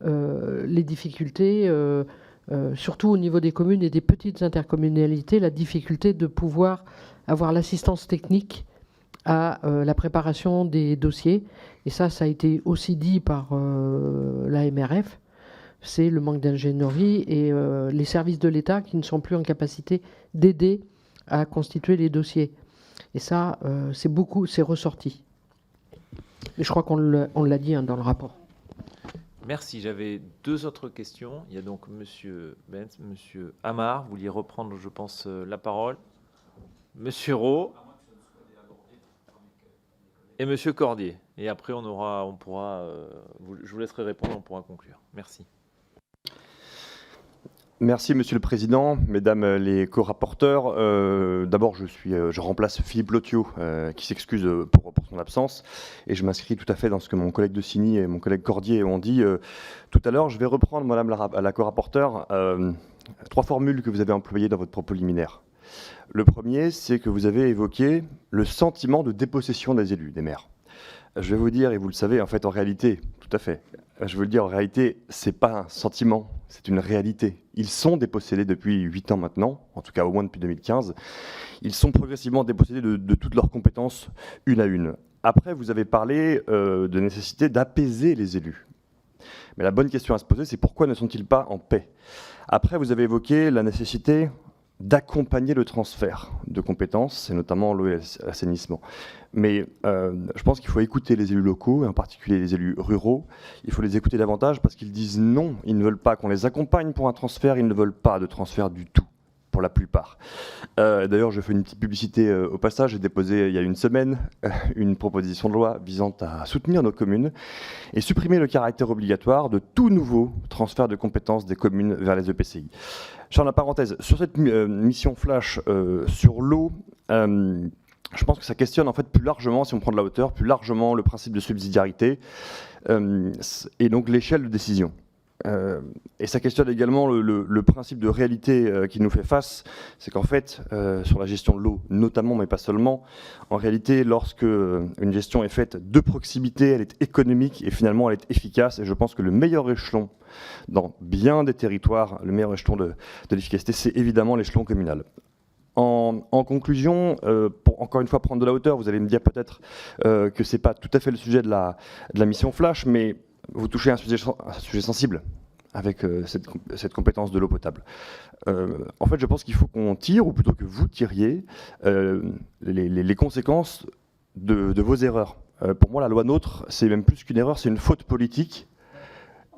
les difficultés, surtout au niveau des communes et des petites intercommunalités, la difficulté de pouvoir avoir l'assistance technique à la préparation des dossiers. Et ça a été aussi dit par l'AMRF. C'est le manque d'ingénierie et les services de l'État qui ne sont plus en capacité d'aider à constituer les dossiers. Et ça, c'est ressorti. Et je crois qu'on l'a dit dans le rapport. Merci. J'avais deux autres questions. Il y a donc Monsieur Benz, Monsieur Amar. Vous vouliez reprendre, je pense, la parole. Monsieur Rowe et Monsieur Cordier. Et après, je vous laisserai répondre, on pourra conclure. Merci. Merci Monsieur le Président, Mesdames les co-rapporteurs. D'abord, je remplace Philippe Lothiau, qui s'excuse pour son absence, et je m'inscris tout à fait dans ce que mon collègue de Signy et mon collègue Cordier ont dit tout à l'heure. Je vais reprendre, Madame la co-rapporteure, 3 formules que vous avez employées dans votre propos liminaire. Le premier, c'est que vous avez évoqué le sentiment de dépossession des élus, des maires. Je vais vous dire, et vous le savez, en fait, en réalité, tout à fait, je veux le dire, en réalité, c'est pas un sentiment, c'est une réalité. Ils sont dépossédés depuis 8 ans maintenant, en tout cas au moins depuis 2015. Ils sont progressivement dépossédés de toutes leurs compétences, une à une. Après, vous avez parlé de nécessité d'apaiser les élus. Mais la bonne question à se poser, c'est pourquoi ne sont-ils pas en paix? Après, vous avez évoqué la nécessité d'accompagner le transfert de compétences, et notamment l'eau et l'assainissement. Mais je pense qu'il faut écouter les élus locaux, et en particulier les élus ruraux. Il faut les écouter davantage parce qu'ils disent non, ils ne veulent pas qu'on les accompagne pour un transfert, ils ne veulent pas de transfert du tout, pour la plupart. D'ailleurs, je fais une petite publicité au passage. J'ai déposé il y a une semaine une proposition de loi visant à soutenir nos communes et supprimer le caractère obligatoire de tout nouveau transfert de compétences des communes vers les EPCI. Je ferme la parenthèse. Sur cette mission flash sur l'eau, je pense que ça questionne en fait plus largement, si on prend de la hauteur, plus largement le principe de subsidiarité et donc l'échelle de décision. Et ça questionne également le principe de réalité qui nous fait face, c'est qu'en fait, sur la gestion de l'eau notamment, mais pas seulement, en réalité, lorsque une gestion est faite de proximité, elle est économique et finalement elle est efficace. Et je pense que le meilleur échelon dans bien des territoires, le meilleur échelon de l'efficacité, c'est évidemment l'échelon communal. En conclusion, pour encore une fois prendre de la hauteur, vous allez me dire peut-être que ce n'est pas tout à fait le sujet de la mission flash, mais vous touchez un sujet sensible avec cette compétence de l'eau potable. En fait, je pense qu'il faut qu'on tire, ou plutôt que vous tiriez, les conséquences de vos erreurs. Pour moi, la loi NOTRe, c'est même plus qu'une erreur, c'est une faute politique.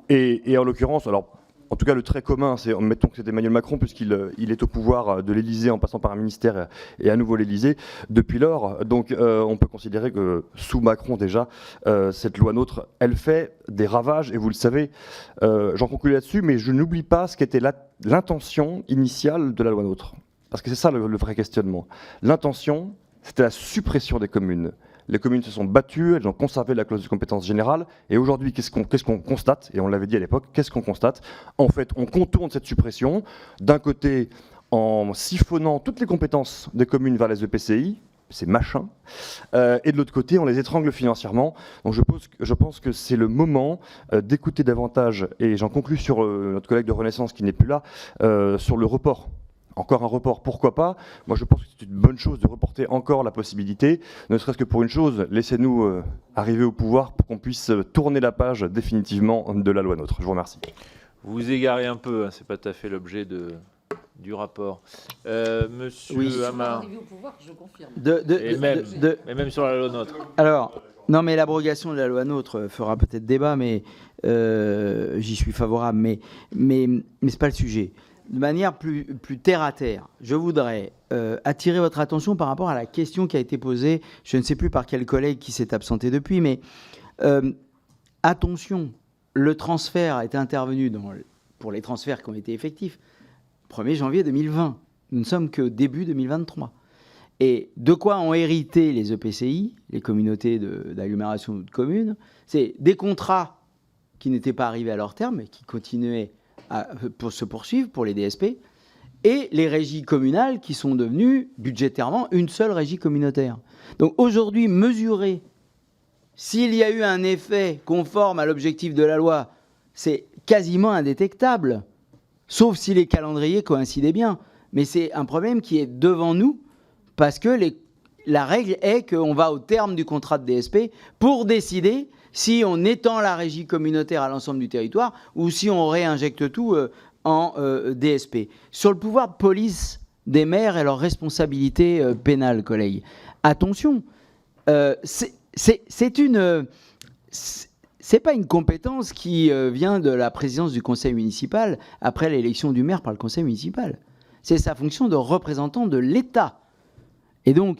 Et en l'occurrence, alors, en tout cas, le trait commun, c'est, mettons que c'est Emmanuel Macron, puisqu'il est au pouvoir de l'Élysée en passant par un ministère et à nouveau l'Élysée depuis lors. Donc, on peut considérer que sous Macron déjà, cette loi NOTRe, elle fait des ravages. Et vous le savez, j'en conclue là-dessus, mais je n'oublie pas ce qu'était l'intention initiale de la loi NOTRe. Parce que c'est ça le vrai questionnement. L'intention, c'était la suppression des communes. Les communes se sont battues, elles ont conservé la clause de compétence générale. Et aujourd'hui, qu'est-ce qu'on constate? Et on l'avait dit à l'époque, qu'est-ce qu'on constate? En fait, on contourne cette suppression, d'un côté en siphonnant toutes les compétences des communes vers les EPCI, c'est machin, et de l'autre côté, on les étrangle financièrement. Donc je pense que c'est le moment d'écouter davantage, et j'en conclus sur notre collègue de Renaissance qui n'est plus là, sur le report. Encore un report, pourquoi pas? Moi, je pense que c'est une bonne chose de reporter encore la possibilité, ne serait-ce que pour une chose, laissez-nous arriver au pouvoir pour qu'on puisse tourner la page définitivement de la loi NOTRe. Je vous remercie. Vous vous égarez un peu, hein, c'est pas tout à fait l'objet du rapport. Monsieur Amar. Arrivé au pouvoir, je confirme. Mais même sur la loi NOTRe. Alors, non, mais l'abrogation de la loi NOTRe fera peut-être débat, mais j'y suis favorable, mais c'est pas le sujet. De manière plus terre à terre, je voudrais attirer votre attention par rapport à la question qui a été posée, je ne sais plus par quel collègue qui s'est absenté depuis, mais attention, le transfert est intervenu pour les transferts qui ont été effectifs 1er janvier 2020. Nous ne sommes que début 2023. Et de quoi ont hérité les EPCI, les communautés d'agglomération ou de communes? C'est des contrats qui n'étaient pas arrivés à leur terme, mais qui continuaient pour se poursuivre pour les DSP, et les régies communales qui sont devenues budgétairement une seule régie communautaire. Donc aujourd'hui, mesurer s'il y a eu un effet conforme à l'objectif de la loi, c'est quasiment indétectable, sauf si les calendriers coïncidaient bien. Mais c'est un problème qui est devant nous, parce que la règle est qu'on va au terme du contrat de DSP pour décider si on étend la régie communautaire à l'ensemble du territoire ou si on réinjecte tout en DSP. Sur le pouvoir de police des maires et leurs responsabilités pénales, collègues, attention, c'est pas une compétence qui vient de la présidence du conseil municipal après l'élection du maire par le conseil municipal. C'est sa fonction de représentant de l'État. Et donc,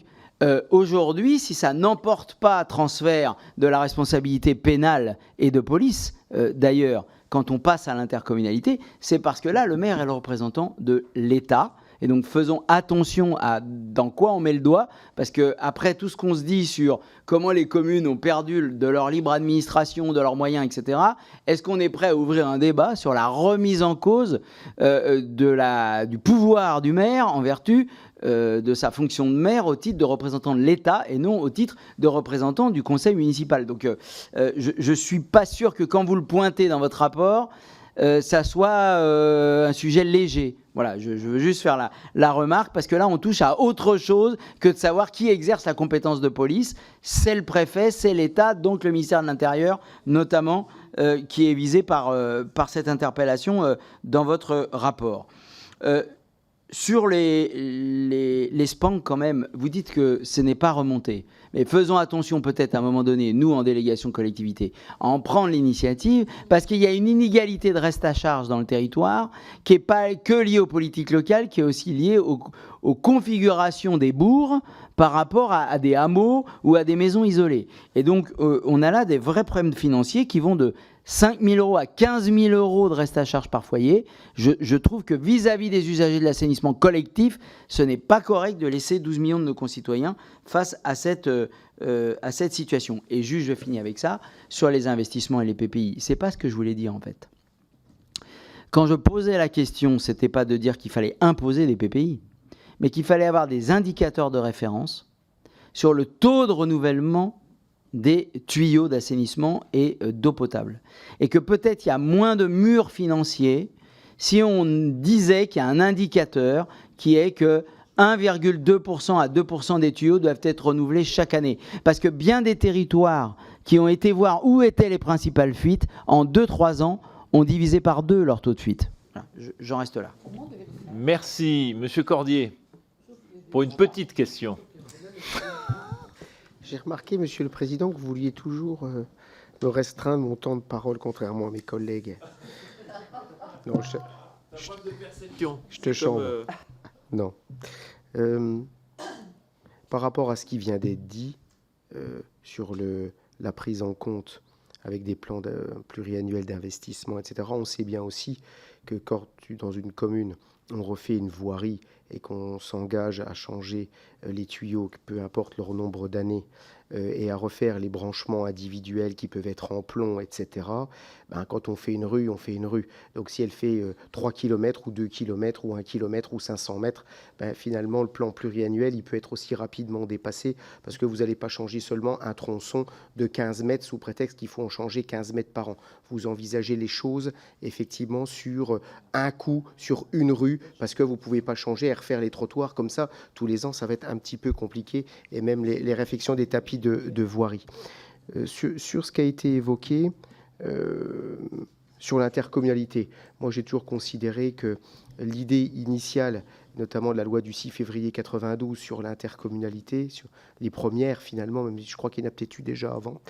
aujourd'hui, si ça n'emporte pas transfert de la responsabilité pénale et de police, d'ailleurs, quand on passe à l'intercommunalité, c'est parce que là, le maire est le représentant de l'État. Et donc, faisons attention à dans quoi on met le doigt, parce qu'après tout ce qu'on se dit sur comment les communes ont perdu de leur libre administration, de leurs moyens, etc., est-ce qu'on est prêt à ouvrir un débat sur la remise en cause du pouvoir du maire en vertu de sa fonction de maire au titre de représentant de l'État et non au titre de représentant du conseil municipal. Donc, je ne suis pas sûr que quand vous le pointez dans votre rapport, ça soit un sujet léger. Voilà, je veux juste faire la remarque, parce que là, on touche à autre chose que de savoir qui exerce la compétence de police. C'est le préfet, c'est l'État, donc le ministère de l'Intérieur, notamment, qui est visé par cette interpellation dans votre rapport. Sur les SPANC, quand même, vous dites que ce n'est pas remonté. Mais faisons attention peut-être à un moment donné, nous en délégation collectivité, à en prendre l'initiative, parce qu'il y a une inégalité de reste à charge dans le territoire qui n'est pas que liée aux politiques locales, qui est aussi liée aux configurations des bourgs par rapport à des hameaux ou à des maisons isolées. Et donc, on a là des vrais problèmes financiers qui vont de 5 000 euros à 15 000 euros de reste à charge par foyer. Je trouve que vis-à-vis des usagers de l'assainissement collectif, ce n'est pas correct de laisser 12 millions de nos concitoyens face à cette situation. Et juste, je finis avec ça, sur les investissements et les PPI. C'est pas ce que je voulais dire, en fait. Quand je posais la question, c'était pas de dire qu'il fallait imposer des PPI, mais qu'il fallait avoir des indicateurs de référence sur le taux de renouvellement des tuyaux d'assainissement et d'eau potable. Et que peut-être il y a moins de murs financiers si on disait qu'il y a un indicateur qui est que 1,2% à 2% des tuyaux doivent être renouvelés chaque année. Parce que bien des territoires qui ont été voir où étaient les principales fuites, en 2-3 ans, ont divisé par 2 leur taux de fuite. Voilà, j'en reste là. Merci. Monsieur Cordier, pour une petite question. J'ai remarqué, Monsieur le Président, que vous vouliez toujours me restreindre mon temps de parole, contrairement à mes collègues. Non, je te chambre. Non. Par rapport à ce qui vient d'être dit sur la prise en compte avec des plans pluriannuels d'investissement, etc., on sait bien aussi que quand dans une commune, on refait une voirie et qu'on s'engage à changer les tuyaux, peu importe leur nombre d'années, et à refaire les branchements individuels qui peuvent être en plomb, etc., ben, quand on fait une rue, on fait une rue. Donc si elle fait 3 km ou 2 km ou 1 km ou 500 mètres, ben, finalement, le plan pluriannuel, il peut être aussi rapidement dépassé parce que vous n'allez pas changer seulement un tronçon de 15 mètres sous prétexte qu'il faut en changer 15 mètres par an. Vous envisagez les choses, effectivement, sur un coup, sur une rue, parce que vous ne pouvez pas changer et refaire les trottoirs comme ça. Tous les ans, ça va être un petit peu compliqué, et même les réfections des tapis de voirie. Sur ce qui a été évoqué, sur l'intercommunalité, moi j'ai toujours considéré que l'idée initiale, notamment de la loi du 6 février 92 sur l'intercommunalité, sur les premières finalement, même si je crois qu'il y en a peut-être eu déjà avant,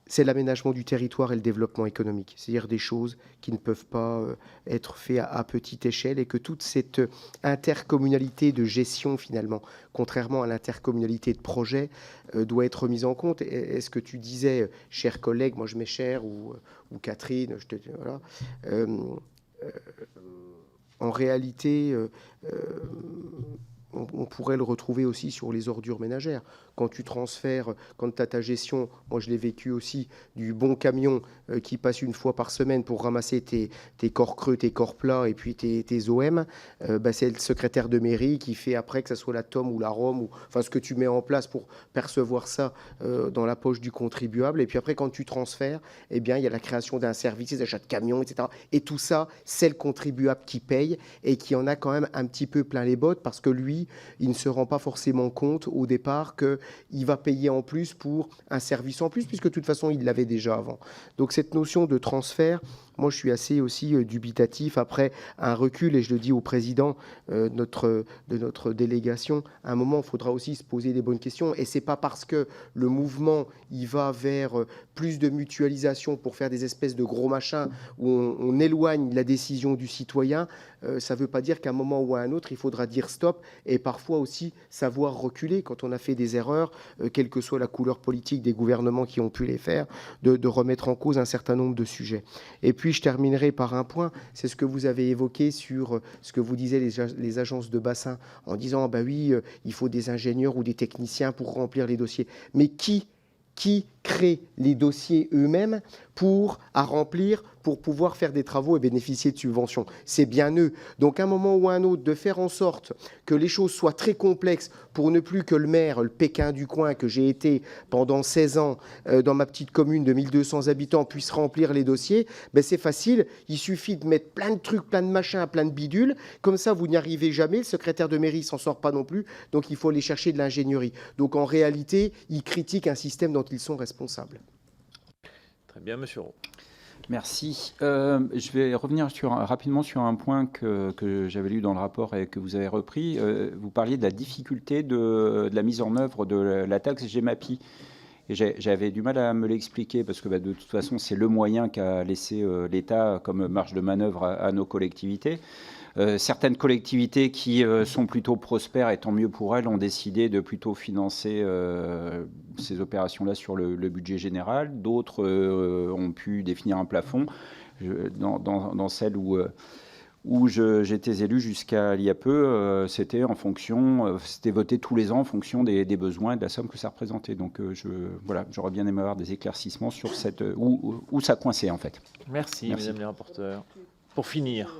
c'est l'aménagement du territoire et le développement économique, c'est-à-dire des choses qui ne peuvent pas être faites à petite échelle, et que toute cette intercommunalité de gestion, finalement, contrairement à l'intercommunalité de projet, doit être mise en compte. Est-ce que tu disais, cher collègue, moi je mets cher, ou Catherine, voilà, en réalité, on pourrait le retrouver aussi sur les ordures ménagères. Quand tu transfères, quand tu as ta gestion, moi je l'ai vécu aussi, du bon camion qui passe une fois par semaine pour ramasser tes corps creux, tes corps plats et puis tes OM, c'est le secrétaire de mairie qui fait après, que ce soit la TOM ou la ROM, ou enfin ce que tu mets en place pour percevoir ça dans la poche du contribuable. Et puis après, quand tu transfères, eh bien, il y a la création d'un service, des achats de camions, etc. Et tout ça, c'est le contribuable qui paye et qui en a quand même un petit peu plein les bottes, parce que lui, il ne se rend pas forcément compte au départ qu'il va payer en plus pour un service en plus, puisque de toute façon, il l'avait déjà avant. Donc cette notion de transfert, moi, je suis assez aussi dubitatif. Après un recul, et je le dis au président de notre délégation, à un moment, il faudra aussi se poser des bonnes questions. Et c'est pas parce que le mouvement il va vers plus de mutualisation pour faire des espèces de gros machins où on éloigne la décision du citoyen, ça ne veut pas dire qu'à un moment ou à un autre, il faudra dire stop, et parfois aussi savoir reculer quand on a fait des erreurs, quelle que soit la couleur politique des gouvernements qui ont pu les faire, de remettre en cause un certain nombre de sujets. Et puis, je terminerai par un point, c'est ce que vous avez évoqué sur ce que vous disiez, les agences de bassin, en disant, bah oui, il faut des ingénieurs ou des techniciens pour remplir les dossiers. Mais qui crée les dossiers eux-mêmes à remplir, pour pouvoir faire des travaux et bénéficier de subventions? C'est bien eux. Donc, à un moment ou à un autre, de faire en sorte que les choses soient très complexes pour ne plus que le maire, le Pékin du coin que j'ai été pendant 16 ans dans ma petite commune de 1200 habitants, puisse remplir les dossiers, ben c'est facile. Il suffit de mettre plein de trucs, plein de machins, plein de bidules. Comme ça, vous n'y arrivez jamais. Le secrétaire de mairie s'en sort pas non plus. Donc, il faut aller chercher de l'ingénierie. Donc, en réalité, ils critiquent un système dont ils sont responsables. Très bien, monsieur Roux. Merci. Je vais revenir rapidement sur un point que j'avais lu dans le rapport et que vous avez repris. Vous parliez de la difficulté de la mise en œuvre de la taxe GEMAPI. Et j'avais du mal à me l'expliquer parce que de toute façon, c'est le moyen qu'a laissé l'État comme marge de manœuvre à nos collectivités. Certaines collectivités qui sont plutôt prospères, et tant mieux pour elles, ont décidé de plutôt financer ces opérations-là sur le budget général. D'autres ont pu définir un plafond. Dans celles où j'étais élu jusqu'à il y a peu, c'était c'était voté tous les ans en fonction des besoins et de la somme que ça représentait. Donc voilà, j'aurais bien aimé avoir des éclaircissements sur où ça coinçait en fait. Merci. Mesdames les rapporteurs. Pour finir.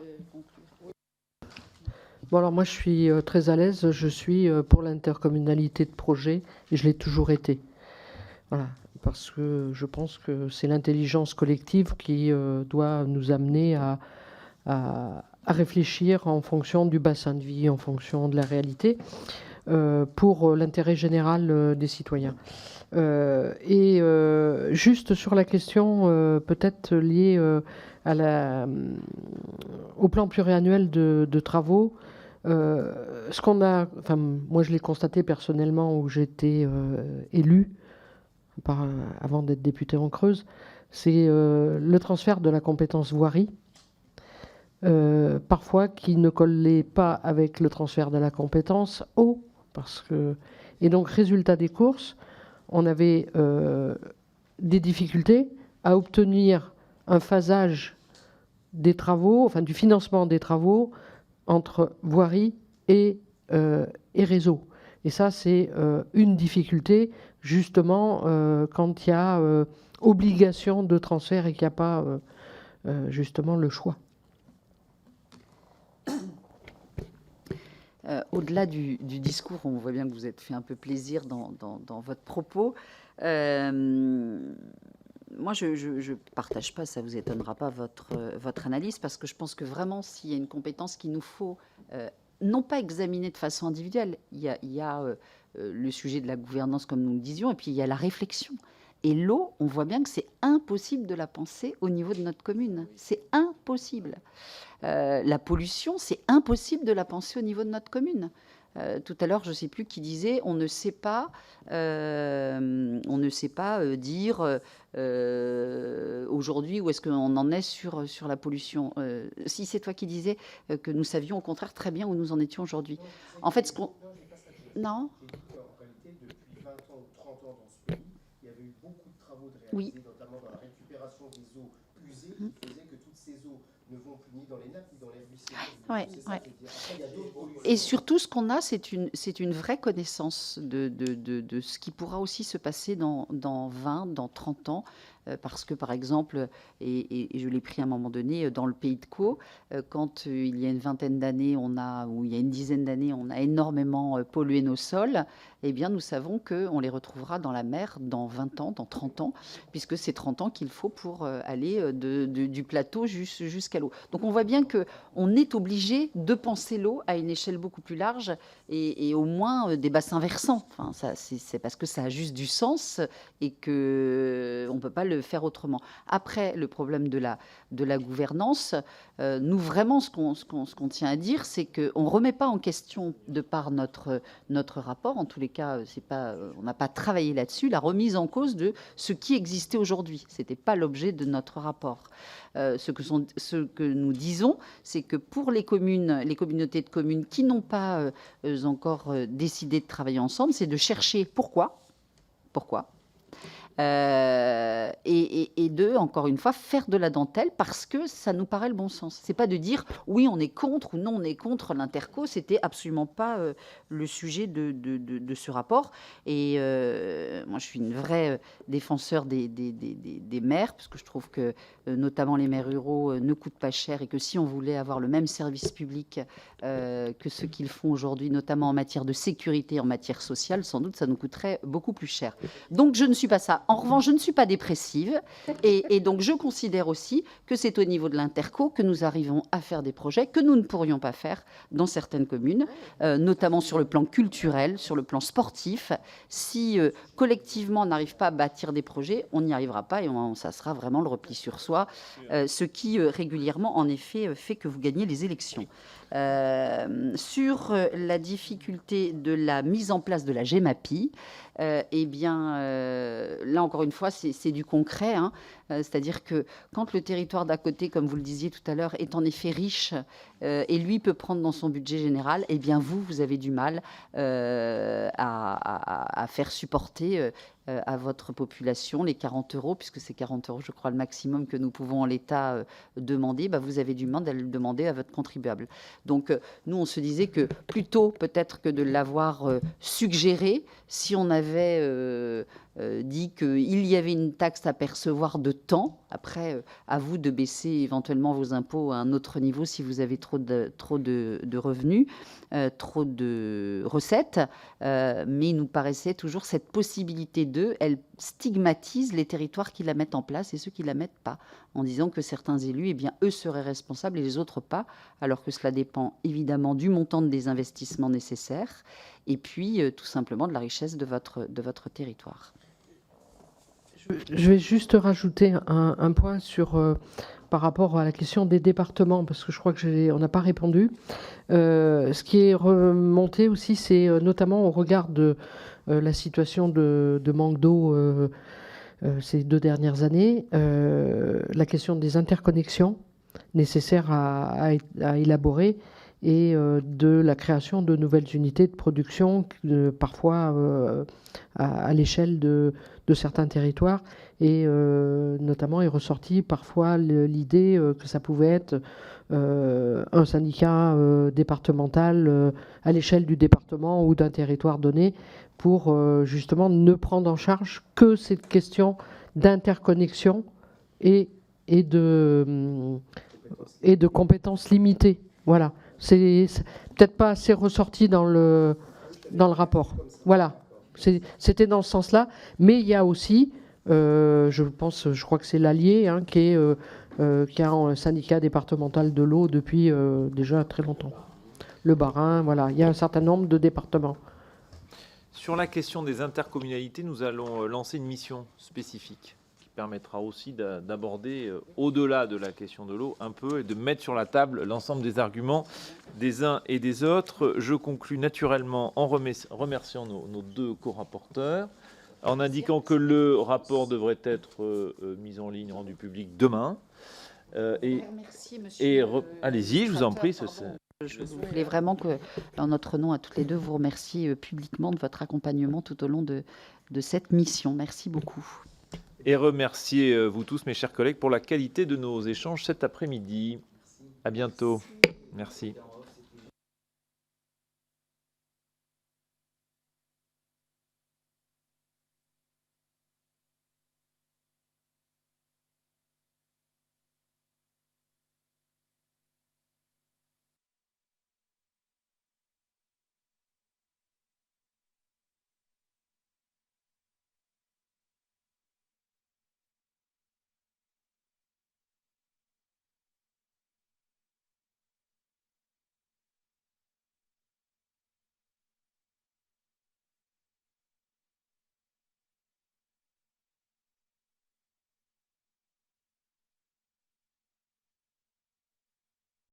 Bon, alors moi je suis très à l'aise, je suis pour l'intercommunalité de projet et je l'ai toujours été. Voilà, parce que je pense que c'est l'intelligence collective qui doit nous amener à réfléchir en fonction du bassin de vie, en fonction de la réalité, pour l'intérêt général des citoyens. Juste sur la question peut-être liée au plan pluriannuel de travaux, ce qu'on a, enfin moi je l'ai constaté personnellement où j'étais élu, avant d'être député en Creuse, c'est le transfert de la compétence voirie, parfois qui ne collait pas avec le transfert de la compétence eau. Et donc, résultat des courses, on avait des difficultés à obtenir un phasage des travaux, enfin du financement des travaux entre voirie et réseau. Et ça, c'est une difficulté, justement, quand il y a obligation de transfert et qu'il n'y a pas, justement, le choix. Au-delà du discours, on voit bien que vous êtes fait un peu plaisir dans votre propos. Moi, je ne partage pas, ça ne vous étonnera pas, votre analyse, parce que je pense que vraiment, s'il y a une compétence qu'il nous faut non pas examiner de façon individuelle, il y a le sujet de la gouvernance, comme nous le disions, et puis il y a la réflexion. Et l'eau, on voit bien que c'est impossible de la penser au niveau de notre commune. C'est impossible. La pollution, c'est impossible de la penser au niveau de notre commune. Tout à l'heure, je ne sais plus qui disait, on ne sait pas dire aujourd'hui où est-ce qu'on en est sur la pollution. Si c'est toi qui disais que nous savions au contraire très bien où nous en étions aujourd'hui. En fait, ce qu'on... Non. Oui. Notamment dans la récupération des eaux usées, qui faisait que toutes ces eaux ne vont plus ni dans les nappes ni dans les ruisseaux. Et surtout, ce qu'on a, c'est une vraie connaissance de ce qui pourra aussi se passer dans 20, dans 30 ans. Parce que, par exemple, et je l'ai pris à un moment donné, dans le Pays de Caux, quand il y a une vingtaine d'années, ou il y a une dizaine d'années, on a énormément pollué nos sols, eh bien, nous savons qu'on les retrouvera dans la mer dans 20 ans, dans 30 ans, puisque c'est 30 ans qu'il faut pour aller du plateau jusqu'à l'eau. Donc, on voit bien qu'on est obligé de penser l'eau à une échelle beaucoup plus large et au moins des bassins versants. Enfin, c'est parce que ça a juste du sens et qu'on ne peut pas le faire autrement. Après, le problème de la gouvernance, nous, vraiment, ce qu'on tient à dire, c'est qu'on ne remet pas en question, de par notre rapport, en tous les cas, on n'a pas travaillé là-dessus, la remise en cause de ce qui existait aujourd'hui. Ce n'était pas l'objet de notre rapport. Ce que nous disons, c'est que pour les communautés de communes qui n'ont pas encore décidé de travailler ensemble, c'est de chercher pourquoi et de, encore une fois, faire de la dentelle parce que ça nous paraît le bon sens. C'est pas de dire oui, on est contre ou non, on est contre l'interco. C'était absolument pas le sujet de ce rapport. Et moi, je suis une vraie défenseur des maires parce que je trouve que notamment les maires ruraux ne coûtent pas cher et que si on voulait avoir le même service public que ce qu'ils font aujourd'hui, notamment en matière de sécurité, en matière sociale, sans doute ça nous coûterait beaucoup plus cher. Donc je ne suis pas ça. En revanche, je ne suis pas dépressive et donc je considère aussi que c'est au niveau de l'interco que nous arrivons à faire des projets que nous ne pourrions pas faire dans certaines communes, notamment sur le plan culturel, sur le plan sportif. Si collectivement on n'arrive pas à bâtir des projets, on n'y arrivera pas et ça sera vraiment le repli sur soi, ce qui régulièrement en effet fait que vous gagnez les élections. Sur la difficulté de la mise en place de la GEMAPI, eh bien, là encore une fois, c'est du concret, hein. C'est-à-dire que quand le territoire d'à côté, comme vous le disiez tout à l'heure, est en effet riche et lui peut prendre dans son budget général, eh bien vous avez du mal à faire supporter à votre population les 40 €, puisque c'est 40 €, je crois, le maximum que nous pouvons en l'état demander, vous avez du mal à le demander à votre contribuable. Donc, nous, on se disait que plutôt peut-être que de l'avoir suggéré, si on avait dit qu'il y avait une taxe à percevoir de temps, après, à vous de baisser éventuellement vos impôts à un autre niveau si vous avez trop de revenus, trop de recettes, mais il nous paraissait toujours cette possibilité elle stigmatise les territoires qui la mettent en place et ceux qui la mettent pas, en disant que certains élus, eh bien, eux seraient responsables et les autres pas, alors que cela dépend évidemment du montant des investissements nécessaires et puis tout simplement de la richesse de votre territoire. Je vais juste rajouter un point par rapport à la question des départements, parce que je crois qu'on n'a pas répondu. Ce qui est remonté aussi, c'est notamment au regard la situation de manque d'eau ces 2 dernières années, la question des interconnexions nécessaires à élaborer et de la création de nouvelles unités de production, parfois à l'échelle de certains territoires. Et notamment est ressortie parfois l'idée que ça pouvait être un syndicat départemental à l'échelle du département ou d'un territoire donné pour justement ne prendre en charge que cette question d'interconnexion et de compétences limitées. Voilà. C'est peut-être pas assez ressorti dans le rapport. Voilà. C'était dans ce sens-là. Mais il y a aussi, je crois que c'est l'Allier qui a un syndicat départemental de l'eau depuis déjà très longtemps. Le Bas-Rhin, voilà. Il y a un certain nombre de départements. Sur la question des intercommunalités, nous allons lancer une mission spécifique qui permettra aussi d'aborder, au-delà de la question de l'eau, un peu, et de mettre sur la table l'ensemble des arguments des uns et des autres. Je conclus naturellement en remerciant nos 2 co-rapporteurs, en indiquant que le rapport devrait être mis en ligne, rendu public demain. Allez-y, je vous en prie. Je voulais vraiment que, en notre nom à toutes les 2, vous remercier publiquement de votre accompagnement tout au long de cette mission. Merci beaucoup. Et remercier vous tous, mes chers collègues, pour la qualité de nos échanges cet après-midi. À bientôt. Merci.